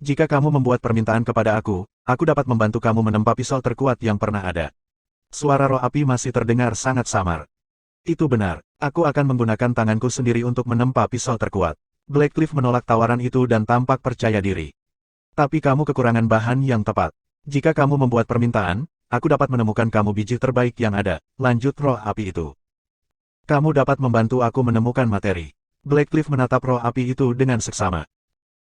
Jika kamu membuat permintaan kepada aku dapat membantu kamu menempa pisau terkuat yang pernah ada. Suara roh api masih terdengar sangat samar. Itu benar, aku akan menggunakan tanganku sendiri untuk menempa pisau terkuat. Blackcliff menolak tawaran itu dan tampak percaya diri. Tapi kamu kekurangan bahan yang tepat. Jika kamu membuat permintaan, aku dapat menemukan kamu biji terbaik yang ada, lanjut roh api itu. Kamu dapat membantu aku menemukan materi. Blackcliff menatap roh api itu dengan seksama.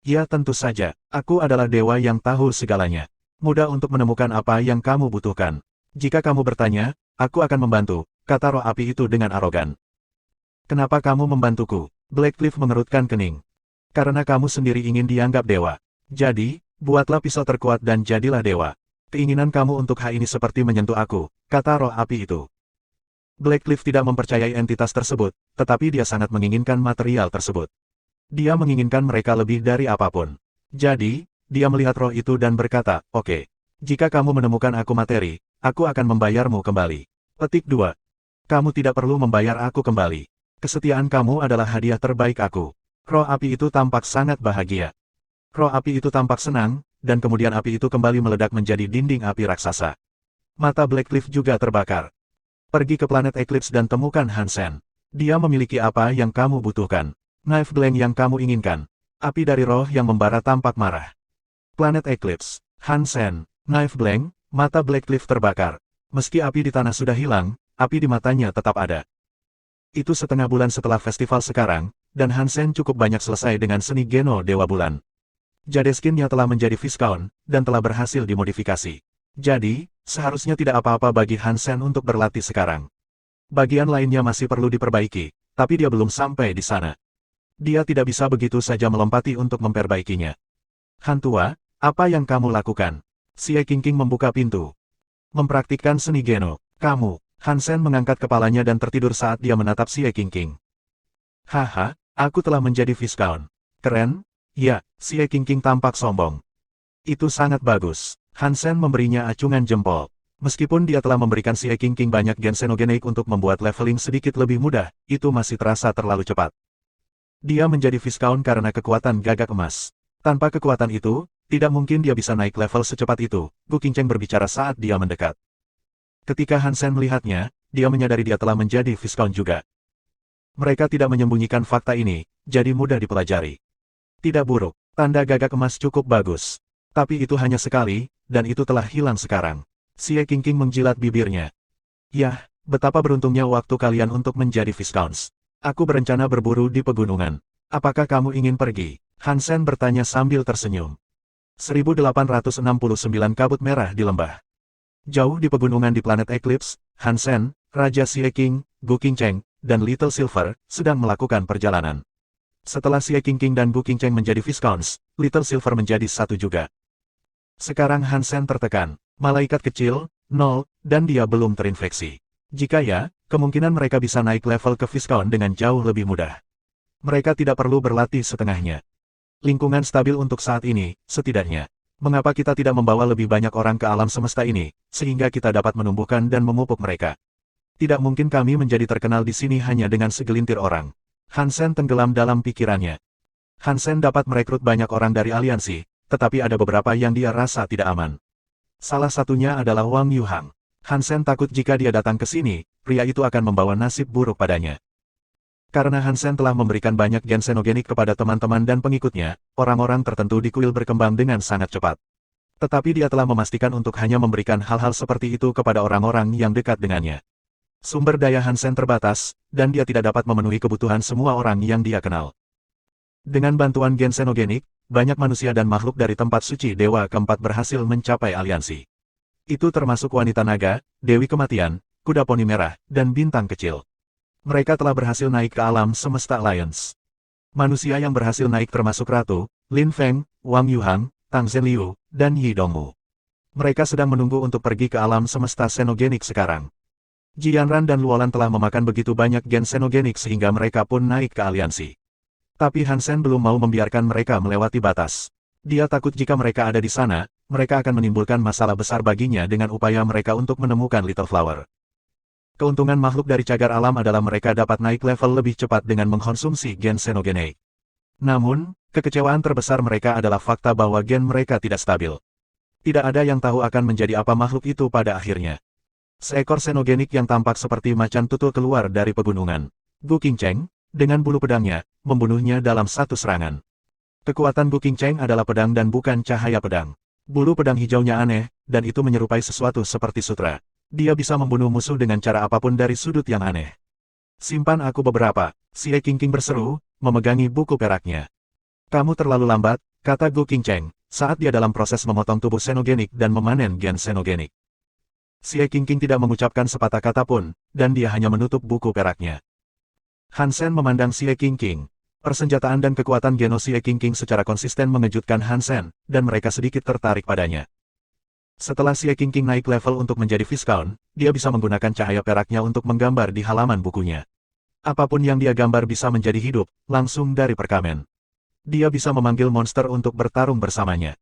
Ya tentu saja, aku adalah dewa yang tahu segalanya. Mudah untuk menemukan apa yang kamu butuhkan. Jika kamu bertanya, aku akan membantu, kata roh api itu dengan arogan. Kenapa kamu membantuku? Blackcliff mengerutkan kening. Karena kamu sendiri ingin dianggap dewa. Jadi, buatlah pisau terkuat dan jadilah dewa. Keinginan kamu untuk hal ini seperti menyentuh aku, kata roh api itu. Blackcliff tidak mempercayai entitas tersebut, tetapi dia sangat menginginkan material tersebut. Dia menginginkan mereka lebih dari apapun. Jadi, dia melihat roh itu dan berkata, "Oke. Jika kamu menemukan aku materi, aku akan membayarmu kembali." Petik 2. Kamu tidak perlu membayar aku kembali. Kesetiaan kamu adalah hadiah terbaik aku. Roh api itu tampak sangat bahagia. Roh api itu tampak senang, dan kemudian api itu kembali meledak menjadi dinding api raksasa. Mata Blackcliff juga terbakar. Pergi ke planet Eclipse dan temukan Hansen. Dia memiliki apa yang kamu butuhkan. Knife Blank yang kamu inginkan. Api dari roh yang membara tampak marah. Planet Eclipse, Hansen, Knife Blank, mata Blackcliff terbakar. Meski api di tanah sudah hilang, api di matanya tetap ada. Itu setengah bulan setelah festival sekarang, dan Hansen cukup banyak selesai dengan seni Geno Dewa Bulan. Jadeskin-nya telah menjadi Viscount, dan telah berhasil dimodifikasi. Jadi, seharusnya tidak apa-apa bagi Hansen untuk berlatih sekarang. Bagian lainnya masih perlu diperbaiki, tapi dia belum sampai di sana. Dia tidak bisa begitu saja melompati untuk memperbaikinya. "Hantua, apa yang kamu lakukan?" Xie Qingqing membuka pintu. "Mempraktikkan seni Geno." "Kamu." Hansen mengangkat kepalanya dan tertidur saat dia menatap Xie Qingqing. "Haha, aku telah menjadi Viscount. Keren?" "Ya." Xie Qingqing tampak sombong. "Itu sangat bagus." Hansen memberinya acungan jempol. Meskipun dia telah memberikan Xie Qingqing banyak gen xenogeneik untuk membuat leveling sedikit lebih mudah, itu masih terasa terlalu cepat. Dia menjadi Viscount karena kekuatan gagak emas. Tanpa kekuatan itu, tidak mungkin dia bisa naik level secepat itu, Gu Qingcheng berbicara saat dia mendekat. Ketika Hansen melihatnya, dia menyadari dia telah menjadi Viscount juga. Mereka tidak menyembunyikan fakta ini, jadi mudah dipelajari. Tidak buruk, tanda gagak emas cukup bagus. Tapi itu hanya sekali, dan itu telah hilang sekarang. Xie Qingqing menjilat bibirnya. "Yah, betapa beruntungnya waktu kalian untuk menjadi Viscounts. Aku berencana berburu di pegunungan. Apakah kamu ingin pergi?" Hansen bertanya sambil tersenyum. 1869 kabut merah di lembah. Jauh di pegunungan di planet Eclipse, Hansen, Raja Xie Qing, Gu Qingcheng, dan Little Silver, sedang melakukan perjalanan. Setelah Xie Qingqing dan Gu Qingcheng menjadi Viscounts, Little Silver menjadi satu juga. Sekarang Hansen tertekan. Malaikat kecil, 0, dan dia belum terinfeksi. Jika ya, kemungkinan mereka bisa naik level ke Viscount dengan jauh lebih mudah. Mereka tidak perlu berlatih setengahnya. Lingkungan stabil untuk saat ini, setidaknya. Mengapa kita tidak membawa lebih banyak orang ke alam semesta ini, sehingga kita dapat menumbuhkan dan memupuk mereka? Tidak mungkin kami menjadi terkenal di sini hanya dengan segelintir orang. Hansen tenggelam dalam pikirannya. Hansen dapat merekrut banyak orang dari aliansi, tetapi ada beberapa yang dia rasa tidak aman. Salah satunya adalah Wang Yuhang. Hansen takut jika dia datang ke sini, pria itu akan membawa nasib buruk padanya. Karena Hansen telah memberikan banyak gen xenogenik kepada teman-teman dan pengikutnya, orang-orang tertentu di kuil berkembang dengan sangat cepat. Tetapi dia telah memastikan untuk hanya memberikan hal-hal seperti itu kepada orang-orang yang dekat dengannya. Sumber daya Hansen terbatas, dan dia tidak dapat memenuhi kebutuhan semua orang yang dia kenal. Dengan bantuan gen xenogenik, banyak manusia dan makhluk dari tempat suci Dewa Keempat berhasil mencapai aliansi. Itu termasuk wanita naga, Dewi Kematian, kuda poni merah, dan bintang kecil. Mereka telah berhasil naik ke alam semesta Alliance. Manusia yang berhasil naik termasuk Ratu, Lin Feng, Wang Yuhang, Tang Zhenliu, dan Yi Dongwu. Mereka sedang menunggu untuk pergi ke alam semesta xenogenik sekarang. Jianran dan Luolan telah memakan begitu banyak gen xenogenik sehingga mereka pun naik ke aliansi. Tapi Hansen belum mau membiarkan mereka melewati batas. Dia takut jika mereka ada di sana, mereka akan menimbulkan masalah besar baginya dengan upaya mereka untuk menemukan Little Flower. Keuntungan makhluk dari cagar alam adalah mereka dapat naik level lebih cepat dengan mengkonsumsi gen xenogeneik. Namun, kekecewaan terbesar mereka adalah fakta bahwa gen mereka tidak stabil. Tidak ada yang tahu akan menjadi apa makhluk itu pada akhirnya. Seekor xenogenik yang tampak seperti macan tutul keluar dari pegunungan. Gu Qingcheng, dengan bulu pedangnya, membunuhnya dalam satu serangan. Kekuatan Gu Qingcheng adalah pedang dan bukan cahaya pedang. Bulu pedang hijaunya aneh, dan itu menyerupai sesuatu seperti sutra. Dia bisa membunuh musuh dengan cara apapun dari sudut yang aneh. "Simpan aku beberapa," Xie Qingqing berseru, memegangi buku peraknya. "Kamu terlalu lambat," kata Gu Qingcheng, saat dia dalam proses memotong tubuh xenogenik dan memanen gen xenogenik. Xie Qingqing tidak mengucapkan sepatah kata pun, dan dia hanya menutup buku peraknya. Hansen memandang Xie Qingqing. Persenjataan dan kekuatan Geno Xie Qingqing secara konsisten mengejutkan Hansen, dan mereka sedikit tertarik padanya. Setelah Xie Qingqing naik level untuk menjadi Viscount, dia bisa menggunakan cahaya peraknya untuk menggambar di halaman bukunya. Apapun yang dia gambar bisa menjadi hidup, langsung dari perkamen. Dia bisa memanggil monster untuk bertarung bersamanya.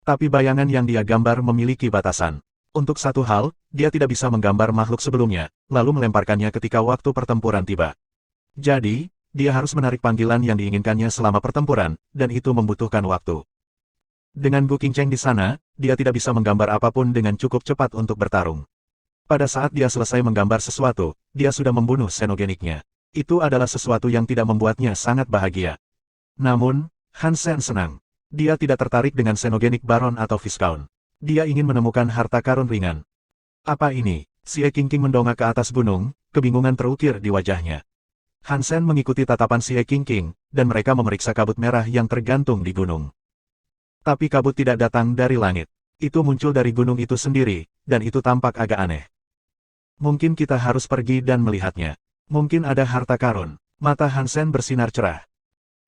Tapi bayangan yang dia gambar memiliki batasan. Untuk satu hal, dia tidak bisa menggambar makhluk sebelumnya, lalu melemparkannya ketika waktu pertempuran tiba. Jadi, dia harus menarik panggilan yang diinginkannya selama pertempuran, dan itu membutuhkan waktu. Dengan Gu Qingcheng di sana, dia tidak bisa menggambar apapun dengan cukup cepat untuk bertarung. Pada saat dia selesai menggambar sesuatu, dia sudah membunuh xenogeniknya. Itu adalah sesuatu yang tidak membuatnya sangat bahagia. Namun, Han Sen senang. Dia tidak tertarik dengan xenogenik Baron atau Viscount. Dia ingin menemukan harta karun ringan. Apa ini? Xie Qingqing mendongak ke atas gunung, kebingungan terukir di wajahnya. Han Sen mengikuti tatapan Xie Qingqing, dan mereka memeriksa kabut merah yang tergantung di gunung. Tapi kabut tidak datang dari langit. Itu muncul dari gunung itu sendiri, dan itu tampak agak aneh. Mungkin kita harus pergi dan melihatnya. Mungkin ada harta karun. Mata Han Sen bersinar cerah.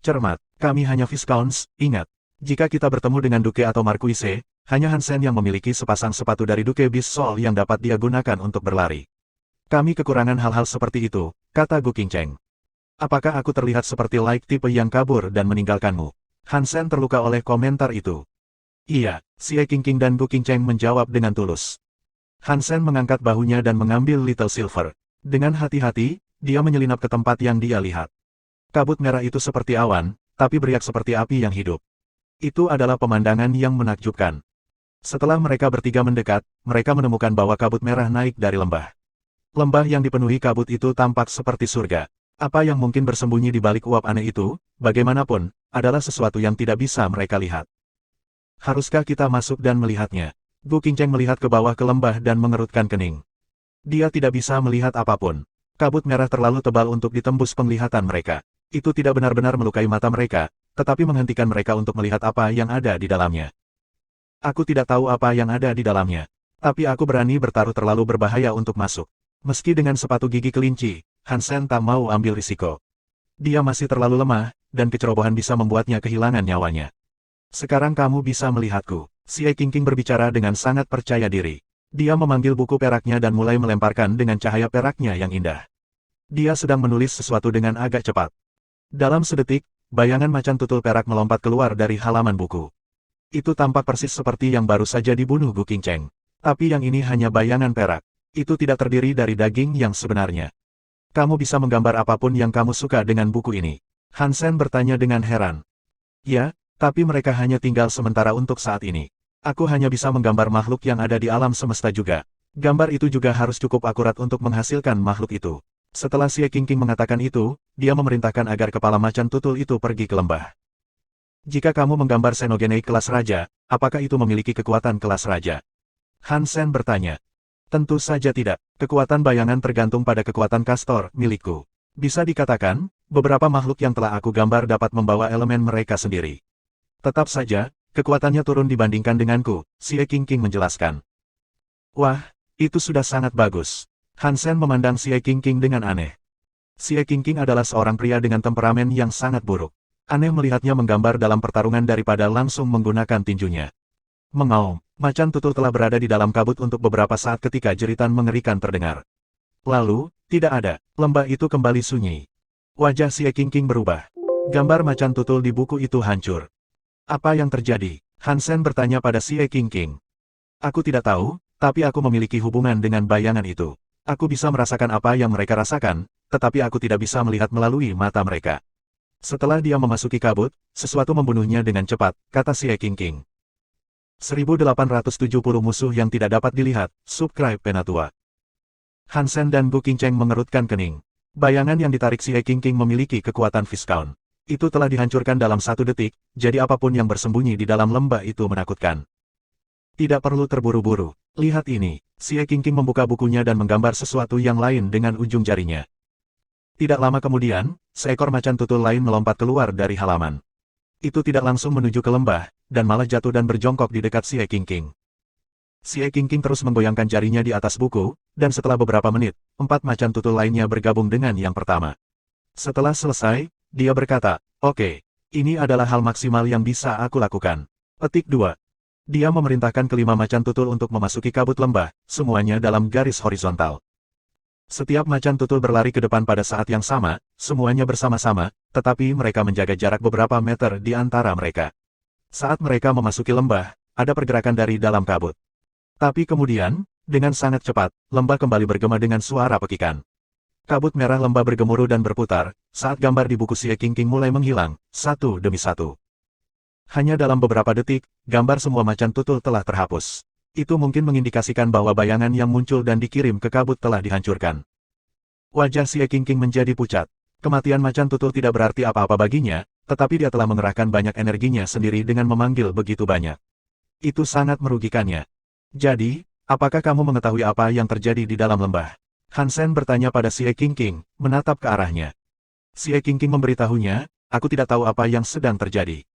Cermat, kami hanya Viscounts, ingat. Jika kita bertemu dengan Duke atau Marquise, hanya Han Sen yang memiliki sepasang sepatu dari Duke Beast Soul yang dapat dia gunakan untuk berlari. Kami kekurangan hal-hal seperti itu, kata Gu Qingcheng. Apakah aku terlihat seperti Like tipe yang kabur dan meninggalkanmu? Han Sen terluka oleh komentar itu. Iya, Xie Qingqing dan Gu Qingcheng menjawab dengan tulus. Han Sen mengangkat bahunya dan mengambil Little Silver. Dengan hati-hati, dia menyelinap ke tempat yang dia lihat. Kabut merah itu seperti awan, tapi beriak seperti api yang hidup. Itu adalah pemandangan yang menakjubkan. Setelah mereka bertiga mendekat, mereka menemukan bahwa kabut merah naik dari lembah. Lembah yang dipenuhi kabut itu tampak seperti surga. Apa yang mungkin bersembunyi di balik uap aneh itu, bagaimanapun, adalah sesuatu yang tidak bisa mereka lihat. Haruskah kita masuk dan melihatnya? Gu Qingcheng melihat ke bawah ke lembah dan mengerutkan kening. Dia tidak bisa melihat apapun. Kabut merah terlalu tebal untuk ditembus penglihatan mereka. Itu tidak benar-benar melukai mata mereka, tetapi menghentikan mereka untuk melihat apa yang ada di dalamnya. Aku tidak tahu apa yang ada di dalamnya. Tapi aku berani bertaruh terlalu berbahaya untuk masuk. Meski dengan sepatu gigi kelinci, Han Sen tak mau ambil risiko. Dia masih terlalu lemah, dan kecerobohan bisa membuatnya kehilangan nyawanya. Sekarang kamu bisa melihatku. Xie Qingqing berbicara dengan sangat percaya diri. Dia memanggil buku peraknya dan mulai melemparkan dengan cahaya peraknya yang indah. Dia sedang menulis sesuatu dengan agak cepat. Dalam sedetik, bayangan macan tutul perak melompat keluar dari halaman buku. Itu tampak persis seperti yang baru saja dibunuh Gu Qingcheng. Tapi yang ini hanya bayangan perak. Itu tidak terdiri dari daging yang sebenarnya. Kamu bisa menggambar apapun yang kamu suka dengan buku ini. Han Sen bertanya dengan heran. Ya, tapi mereka hanya tinggal sementara untuk saat ini. Aku hanya bisa menggambar makhluk yang ada di alam semesta juga. Gambar itu juga harus cukup akurat untuk menghasilkan makhluk itu. Setelah Xie Qingqing mengatakan itu, dia memerintahkan agar kepala macan tutul itu pergi ke lembah. Jika kamu menggambar xenogenik kelas raja, apakah itu memiliki kekuatan kelas raja? Han Sen bertanya. Tentu saja tidak. Kekuatan bayangan tergantung pada kekuatan kastor milikku. Bisa dikatakan, beberapa makhluk yang telah aku gambar dapat membawa elemen mereka sendiri. Tetap saja, kekuatannya turun dibandingkan denganku, Xie Qingqing menjelaskan. Wah, itu sudah sangat bagus. Han Sen memandang Xie Qingqing dengan aneh. Xie Qingqing adalah seorang pria dengan temperamen yang sangat buruk. Aneh melihatnya menggambar dalam pertarungan daripada langsung menggunakan tinjunya. Mengaum, macan tutul telah berada di dalam kabut untuk beberapa saat ketika jeritan mengerikan terdengar. Lalu, tidak ada, lembah itu kembali sunyi. Wajah Xie Qingqing berubah. Gambar macan tutul di buku itu hancur. Apa yang terjadi? Han Sen bertanya pada Xie Qingqing. Aku tidak tahu, tapi aku memiliki hubungan dengan bayangan itu. Aku bisa merasakan apa yang mereka rasakan, tetapi aku tidak bisa melihat melalui mata mereka. Setelah dia memasuki kabut, sesuatu membunuhnya dengan cepat, kata Xie Qingqing. 1870 musuh yang tidak dapat dilihat, subscribe Penatua. Han Sen dan Gu Qingcheng mengerutkan kening. Bayangan yang ditarik Xie Qingqing memiliki kekuatan Viscount. Itu telah dihancurkan dalam 1 detik, jadi apapun yang bersembunyi di dalam lembah itu menakutkan. Tidak perlu terburu-buru. Lihat ini. Xie Qingqing membuka bukunya dan menggambar sesuatu yang lain dengan ujung jarinya. Tidak lama kemudian, seekor macan tutul lain melompat keluar dari halaman. Itu tidak langsung menuju ke lembah, dan malah jatuh dan berjongkok di dekat Xie Qingqing. Xie Qingqing terus menggoyangkan jarinya di atas buku, dan setelah beberapa menit, 4 macan tutul lainnya bergabung dengan yang pertama. Setelah selesai, dia berkata, "Oke, ini adalah hal maksimal yang bisa aku lakukan." Petik 2. Dia memerintahkan kelima macan tutul untuk memasuki kabut lembah, semuanya dalam garis horizontal. Setiap macan tutul berlari ke depan pada saat yang sama, semuanya bersama-sama, tetapi mereka menjaga jarak beberapa meter di antara mereka. Saat mereka memasuki lembah, ada pergerakan dari dalam kabut. Tapi kemudian, dengan sangat cepat, lembah kembali bergema dengan suara pekikan. Kabut merah lembah bergemuruh dan berputar, saat gambar di buku Xie Qingqing mulai menghilang, satu demi satu. Hanya dalam beberapa detik, gambar semua macan tutul telah terhapus. Itu mungkin mengindikasikan bahwa bayangan yang muncul dan dikirim ke kabut telah dihancurkan. Wajah Xie Qingqing menjadi pucat. Kematian macan tutul tidak berarti apa-apa baginya, tetapi dia telah mengerahkan banyak energinya sendiri dengan memanggil begitu banyak. Itu sangat merugikannya. Jadi, apakah kamu mengetahui apa yang terjadi di dalam lembah? Han Sen bertanya pada Xie Qingqing, menatap ke arahnya. Xie Qingqing memberitahunya, aku tidak tahu apa yang sedang terjadi.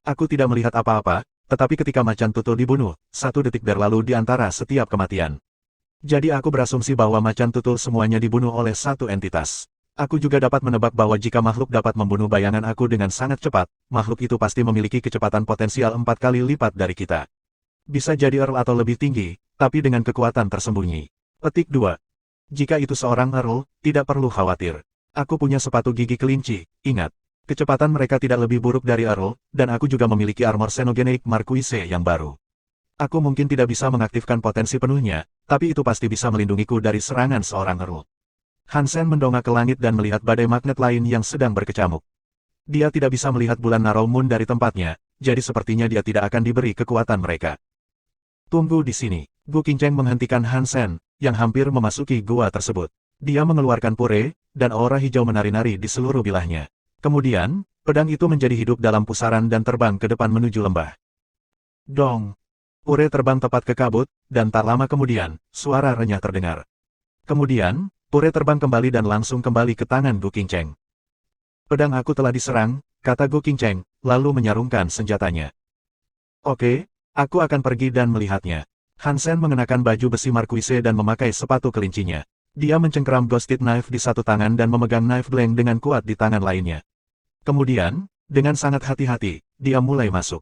Aku tidak melihat apa-apa, tetapi ketika macan tutul dibunuh, 1 detik berlalu di antara setiap kematian. Jadi aku berasumsi bahwa macan tutul semuanya dibunuh oleh satu entitas. Aku juga dapat menebak bahwa jika makhluk dapat membunuh bayangan aku dengan sangat cepat, makhluk itu pasti memiliki kecepatan potensial 4 kali lipat dari kita. Bisa jadi Earl atau lebih tinggi, tapi dengan kekuatan tersembunyi. Petik 2. Jika itu seorang Earl, tidak perlu khawatir. Aku punya sepatu gigi kelinci, ingat. Kecepatan mereka tidak lebih buruk dari Earl, dan aku juga memiliki armor Xenogeneik Marquise yang baru. Aku mungkin tidak bisa mengaktifkan potensi penuhnya, tapi itu pasti bisa melindungiku dari serangan seorang Earl. Han Sen mendongak ke langit dan melihat badai magnet lain yang sedang berkecamuk. Dia tidak bisa melihat bulan Narrow Moon dari tempatnya, jadi sepertinya dia tidak akan diberi kekuatan mereka. Tunggu di sini. Gu Qingcheng menghentikan Han Sen, yang hampir memasuki gua tersebut. Dia mengeluarkan pure, dan aura hijau menari-nari di seluruh bilahnya. Kemudian, pedang itu menjadi hidup dalam pusaran dan terbang ke depan menuju lembah. Dong! Pure terbang tepat ke kabut, dan tak lama kemudian, suara renyah terdengar. Kemudian, pure terbang kembali dan langsung kembali ke tangan Gu Qingcheng. Pedang aku telah diserang, kata Gu Qingcheng, lalu menyarungkan senjatanya. Oke, aku akan pergi dan melihatnya. Han Sen mengenakan baju besi Marquise dan memakai sepatu kelincinya. Dia mencengkeram Ghosted Knife di satu tangan dan memegang knife blade dengan kuat di tangan lainnya. Kemudian, dengan sangat hati-hati, dia mulai masuk.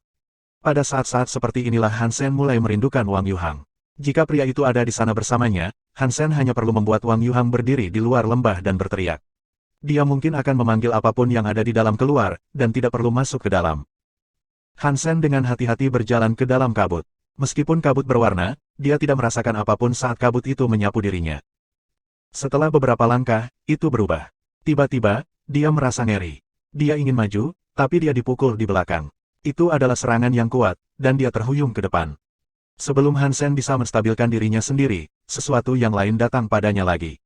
Pada saat-saat seperti inilah Han Sen mulai merindukan Wang Yuhang. Jika pria itu ada di sana bersamanya, Han Sen hanya perlu membuat Wang Yuhang berdiri di luar lembah dan berteriak. Dia mungkin akan memanggil apapun yang ada di dalam keluar, dan tidak perlu masuk ke dalam. Han Sen dengan hati-hati berjalan ke dalam kabut. Meskipun kabut berwarna, dia tidak merasakan apapun saat kabut itu menyapu dirinya. Setelah beberapa langkah, itu berubah. Tiba-tiba, dia merasa ngeri. Dia ingin maju, tapi dia dipukul di belakang. Itu adalah serangan yang kuat, dan dia terhuyung ke depan. Sebelum Han Sen bisa menstabilkan dirinya sendiri, sesuatu yang lain datang padanya lagi.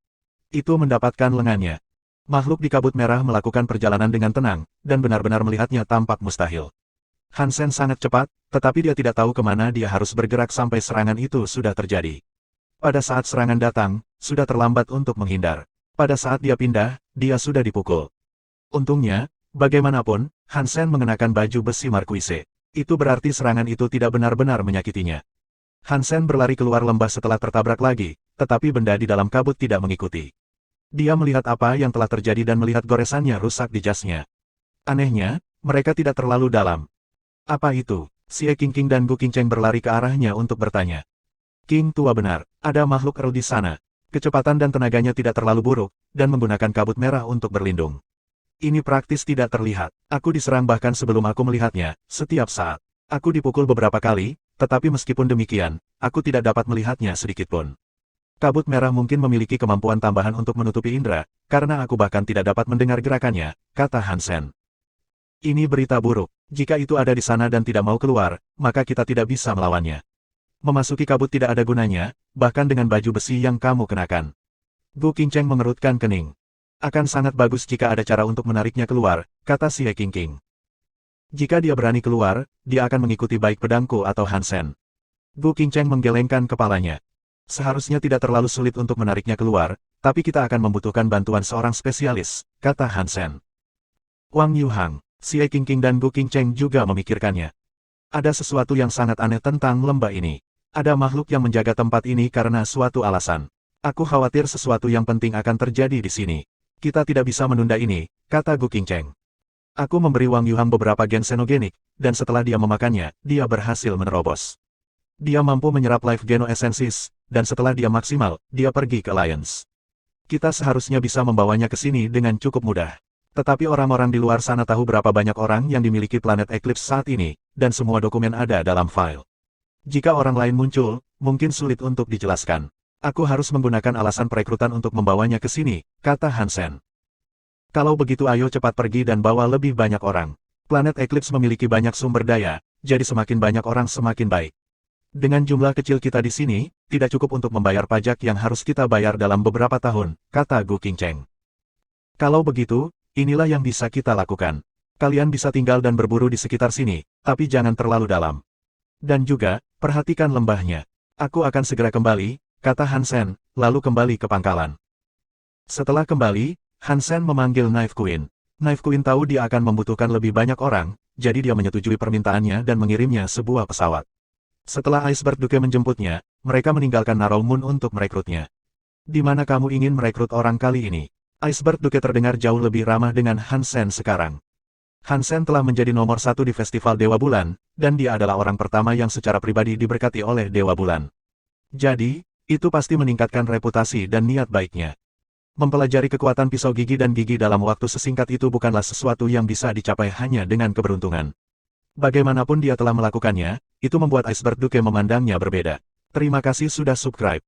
Itu mendapatkan lengannya. Makhluk di kabut merah melakukan perjalanan dengan tenang, dan benar-benar melihatnya tampak mustahil. Han Sen sangat cepat, tetapi dia tidak tahu kemana dia harus bergerak sampai serangan itu sudah terjadi. Pada saat serangan datang, sudah terlambat untuk menghindar. Pada saat dia pindah, dia sudah dipukul. Untungnya, bagaimanapun, Han Sen mengenakan baju besi Marquise. Itu berarti serangan itu tidak benar-benar menyakitinya. Han Sen berlari keluar lembah setelah tertabrak lagi, tetapi benda di dalam kabut tidak mengikuti. Dia melihat apa yang telah terjadi dan melihat goresannya rusak di jasnya. Anehnya, mereka tidak terlalu dalam. Apa itu? Xie Qingqing dan Gu Qingcheng berlari ke arahnya untuk bertanya. King tua benar, ada makhluk Earl di sana. Kecepatan dan tenaganya tidak terlalu buruk, dan menggunakan kabut merah untuk berlindung. Ini praktis tidak terlihat. Aku diserang bahkan sebelum aku melihatnya, setiap saat. Aku dipukul beberapa kali, tetapi meskipun demikian, aku tidak dapat melihatnya sedikitpun. Kabut merah mungkin memiliki kemampuan tambahan untuk menutupi indera, karena aku bahkan tidak dapat mendengar gerakannya, kata Han Sen. Ini berita buruk. Jika itu ada di sana dan tidak mau keluar, maka kita tidak bisa melawannya. Memasuki kabut tidak ada gunanya, bahkan dengan baju besi yang kamu kenakan. Gu Qingcheng mengerutkan kening. Akan sangat bagus jika ada cara untuk menariknya keluar, kata Xie Qingqing. Jika dia berani keluar, dia akan mengikuti baik pedangku atau Han Sen. Gu Qingcheng menggelengkan kepalanya. Seharusnya tidak terlalu sulit untuk menariknya keluar, tapi kita akan membutuhkan bantuan seorang spesialis, kata Han Sen. Wang Yuhang, Xie Qingqing dan Gu Qingcheng juga memikirkannya. Ada sesuatu yang sangat aneh tentang lembah ini. Ada makhluk yang menjaga tempat ini karena suatu alasan. Aku khawatir sesuatu yang penting akan terjadi di sini. Kita tidak bisa menunda ini, kata Gu Qingcheng. Aku memberi Wang Yuhang beberapa gen Xenogenik, dan setelah dia memakannya, dia berhasil menerobos. Dia mampu menyerap Life Geno Essences, dan setelah dia maksimal, dia pergi ke Alliance. Kita seharusnya bisa membawanya ke sini dengan cukup mudah. Tetapi orang-orang di luar sana tahu berapa banyak orang yang dimiliki planet Eclipse saat ini, dan semua dokumen ada dalam file. Jika orang lain muncul, mungkin sulit untuk dijelaskan. Aku harus menggunakan alasan perekrutan untuk membawanya ke sini, kata Hansen. Kalau begitu ayo cepat pergi dan bawa lebih banyak orang. Planet Eclipse memiliki banyak sumber daya, jadi semakin banyak orang semakin baik. Dengan jumlah kecil kita di sini, tidak cukup untuk membayar pajak yang harus kita bayar dalam beberapa tahun, kata Gu Qingcheng. Kalau begitu, inilah yang bisa kita lakukan. Kalian bisa tinggal dan berburu di sekitar sini, tapi jangan terlalu dalam. Dan juga, perhatikan lembahnya. Aku akan segera kembali, kata Hansen, lalu kembali ke pangkalan. Setelah kembali, Hansen memanggil Knife Queen. Knife Queen tahu dia akan membutuhkan lebih banyak orang, jadi dia menyetujui permintaannya dan mengirimnya sebuah pesawat. Setelah Iceberg Duke menjemputnya, mereka meninggalkan Narrow Moon untuk merekrutnya. Di mana kamu ingin merekrut orang kali ini? Iceberg Duke terdengar jauh lebih ramah dengan Hansen sekarang. Hansen telah menjadi nomor 1 di Festival Dewa Bulan, dan dia adalah orang pertama yang secara pribadi diberkati oleh Dewa Bulan. Jadi, itu pasti meningkatkan reputasi dan niat baiknya. Mempelajari kekuatan pisau gigi dan gigi dalam waktu sesingkat itu bukanlah sesuatu yang bisa dicapai hanya dengan keberuntungan. Bagaimanapun dia telah melakukannya, itu membuat Iceberg Duke memandangnya berbeda. Terima kasih sudah subscribe.